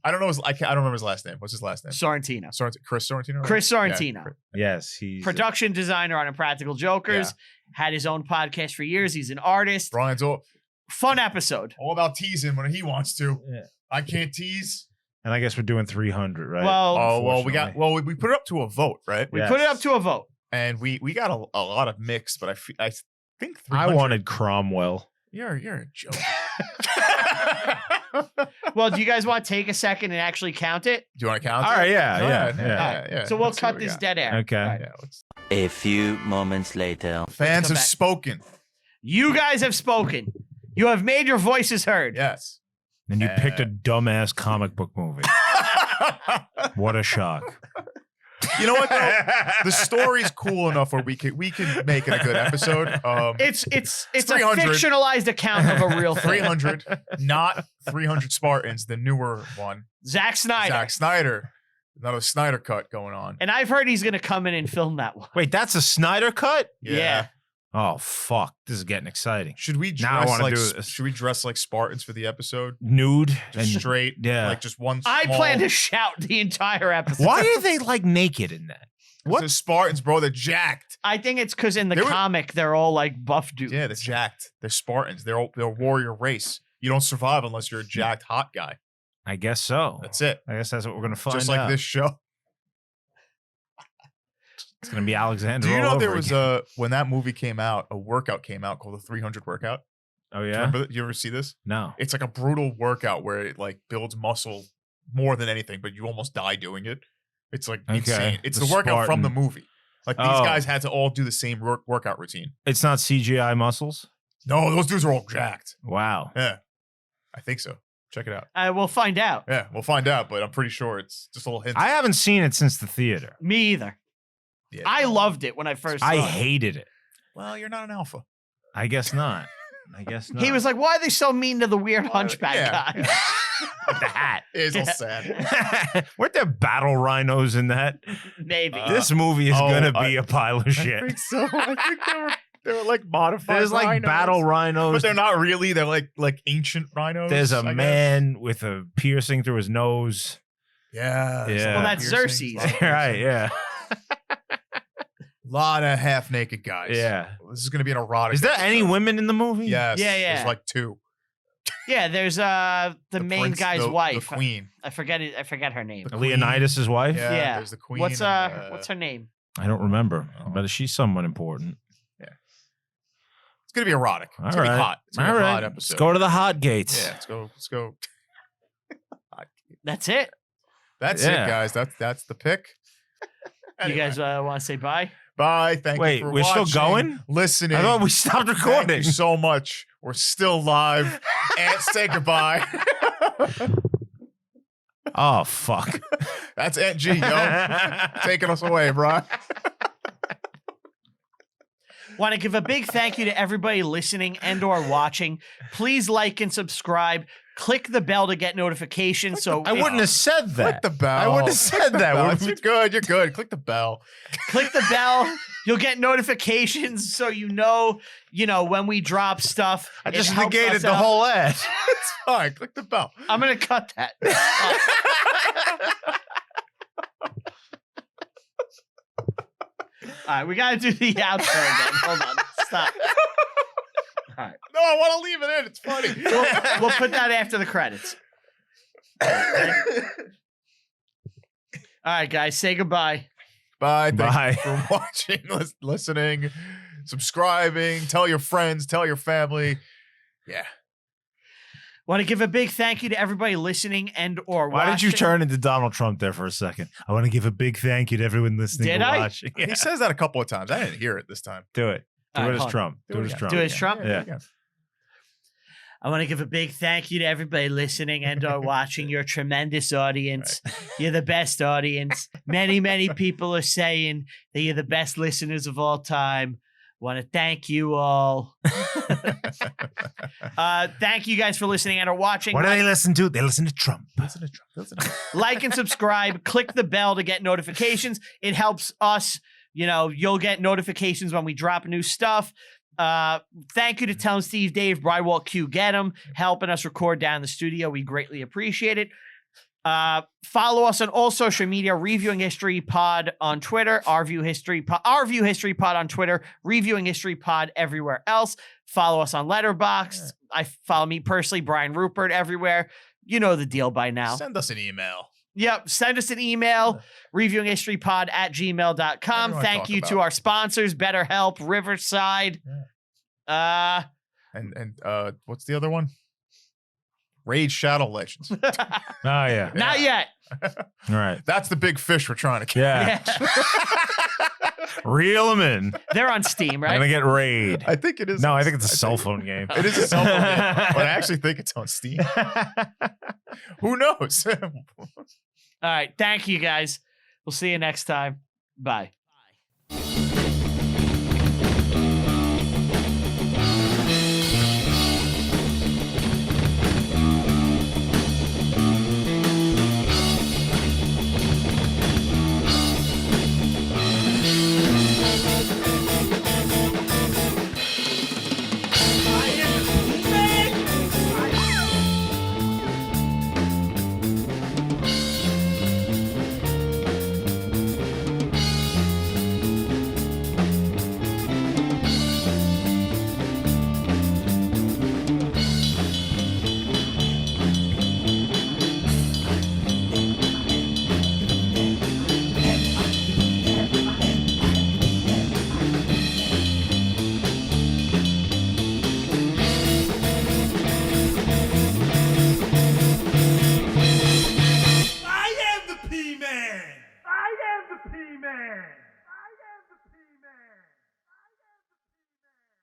I don't know. I don't remember his last name. What's his last name? Sorrentino. Chris Sorrentino. right? Chris Sorrentino. Yeah. Yes, he's Production designer on Impractical Jokers. Had his own podcast for years. He's an artist. Brian's all Fun episode. about teasing when he wants to. Yeah. I can't tease. And I guess we're doing 300, right? Well, we put it up to a vote, right? we put it up to a vote. And we got a lot of mixed, but I think 300. I wanted Cromwell. You're a joke. Well, do you guys want to take a second and actually count it? Do you want to count? All right, Go yeah. ahead. So we'll Let's see cut what we this got. dead air. Okay. All right. Yeah, A few moments later. fans come have back. spoken. You guys have spoken. You have made your voices heard. Yes. And you picked a dumbass comic book movie. What a shock. You know what though? The story's cool enough where we can make it a good episode. It's a 300. fictionalized account of a real thing. 300, not 300 Spartans, the newer one. Zack Snyder. Zack Snyder. Another Snyder cut going on. And I've heard he's going to come in and film that one. Wait, that's a Snyder cut? Yeah. Oh, fuck. This is getting exciting. Should we Now I dress wanna like do this. should we dress like Spartans for the episode? Nude. Just straight, yeah. like just one. I small, plan to shout the entire episode. Why are they like naked in that? What? The Spartans, bro, they're jacked. I think it's because in the They were- comic, they're all like buff dudes. Yeah, they're jacked. They're Spartans. They're a warrior race. You don't survive unless you're a jacked hot guy. I guess so. That's it. I guess that's what we're going to find Just like out. this show. It's going to be Alexander Do you all know over there was again. when that movie came out, a workout came out called the 300 workout? Oh, Do you yeah? remember that? You ever see this? No. It's like a brutal workout where it like builds muscle more than anything, but you almost die doing it. It's like Okay. insane. It's The the workout from the Spartan. movie. Like these Oh. guys had to all do the same workout routine. It's not CGI muscles? No, those dudes are all jacked. Wow. Yeah, I think so. Check it out. We'll find out. Yeah, we'll find out, but I'm pretty sure it's just a little hint. I haven't seen it since the theater. Me either. Yeah. I loved it when I first saw I it. hated it. Well, you're not an alpha. I guess not. I guess not. He was like, why are they so mean to the weird hunchback yeah, guy? yeah. with the hat. It's all Yeah. sad. Weren't there battle rhinos in that? Maybe. This movie is oh, going to I- be a pile of I shit. think so. I think they were like modified. There's like rhinos. battle rhinos. but they're not really. They're like ancient rhinos. There's a I guess. man with a piercing through his nose. Yeah. there's a Yeah. lot Well, of that's piercings, Xerxes. lot of Right, piercings. yeah. Lot of half naked guys. Yeah. This is gonna be an erotic. Is there any episode. women in the movie? Yes. Yeah, yeah. There's like two. Yeah, there's the main prince- guy's the wife. Queen. I forget her name. The queen. Leonidas' wife? Yeah. Yeah. There's the queen. What's and, what's her name? I don't remember, Oh. but she's someone important. It's gonna be erotic. It's All gonna right. be hot. It's gonna All be a right. hot Let's episode. go to the hot gates. Yeah. Let's go. That's it. That's Yeah. it, guys. That's the pick. You guys want to say bye? Bye. Thank Wait, you for we're still watching, going? listening. I thought we stopped Thank recording. you so much. We're still live. And say goodbye. Oh, fuck. That's Aunt G, yo. Taking us away, bro. Want to give a big thank you to everybody listening and or watching. Please like and subscribe. Click the bell to get notifications. So I wouldn't have said that. Click the bell. I wouldn't have said that. No, it's good. You're good. Click the bell. click the bell. You'll get notifications so you know when we drop stuff. I It just helps negated us the out. whole ad. It's fine. Click the bell. I'm gonna cut that. All right, we gotta do the outro again. Hold on, stop. All right, No, I want to leave it in. It's funny. we'll put that after the credits. All right, guys, say goodbye. Bye. Thank Bye. you for watching, listening, subscribing. Tell your friends. Tell your family. Yeah. Want to give a big thank you to everybody listening and or Why watching. did you turn into Donald Trump there for a second? I want to give a big thank you to everyone listening Did and I? watching. Yeah. He says that a couple of times. I didn't hear it this time. Do it. Do All it right, as hold on. Trump. Do it as again. Trump. Do it as Trump? Yeah. again. I want to give a big thank you to everybody listening and or watching. You're a tremendous audience. You're the best audience. Many, many people are saying that you're the best listeners of all time. Want to thank you all. Thank you guys for listening and or watching. What do they listen to? They listen to Trump. Listen to Trump. Listen to Trump. Like and subscribe. Click the bell to get notifications. It helps us. You'll get notifications when we drop new stuff. Thank you to Tell 'em Steve, Dave, Brywalt Q, Get 'em, helping us record down in the studio. We greatly appreciate it. Follow us on all social media, Reviewing History Pod on Twitter, Our View History Pod on Twitter, Reviewing History Pod everywhere else. Follow us on Letterboxd. Follow me personally, Brian Rupert, everywhere. You know the deal by now. Send us an email. Yep. Send us an email, reviewinghistorypod@gmail.com. Whatever you Thank wanna you talk to about. our sponsors, BetterHelp, Riverside. And what's the other one? Raid Shadow Legends. Oh, yeah. Not yet. All right. That's the big fish we're trying to catch. Yeah. Reel them in. They're on Steam, I'm right? going to get raid. I think it is. No, I think it's a cell phone game. It is a cell phone game, but I actually think it's on Steam. Who knows? All right. Thank you, guys. We'll see you next time. Bye.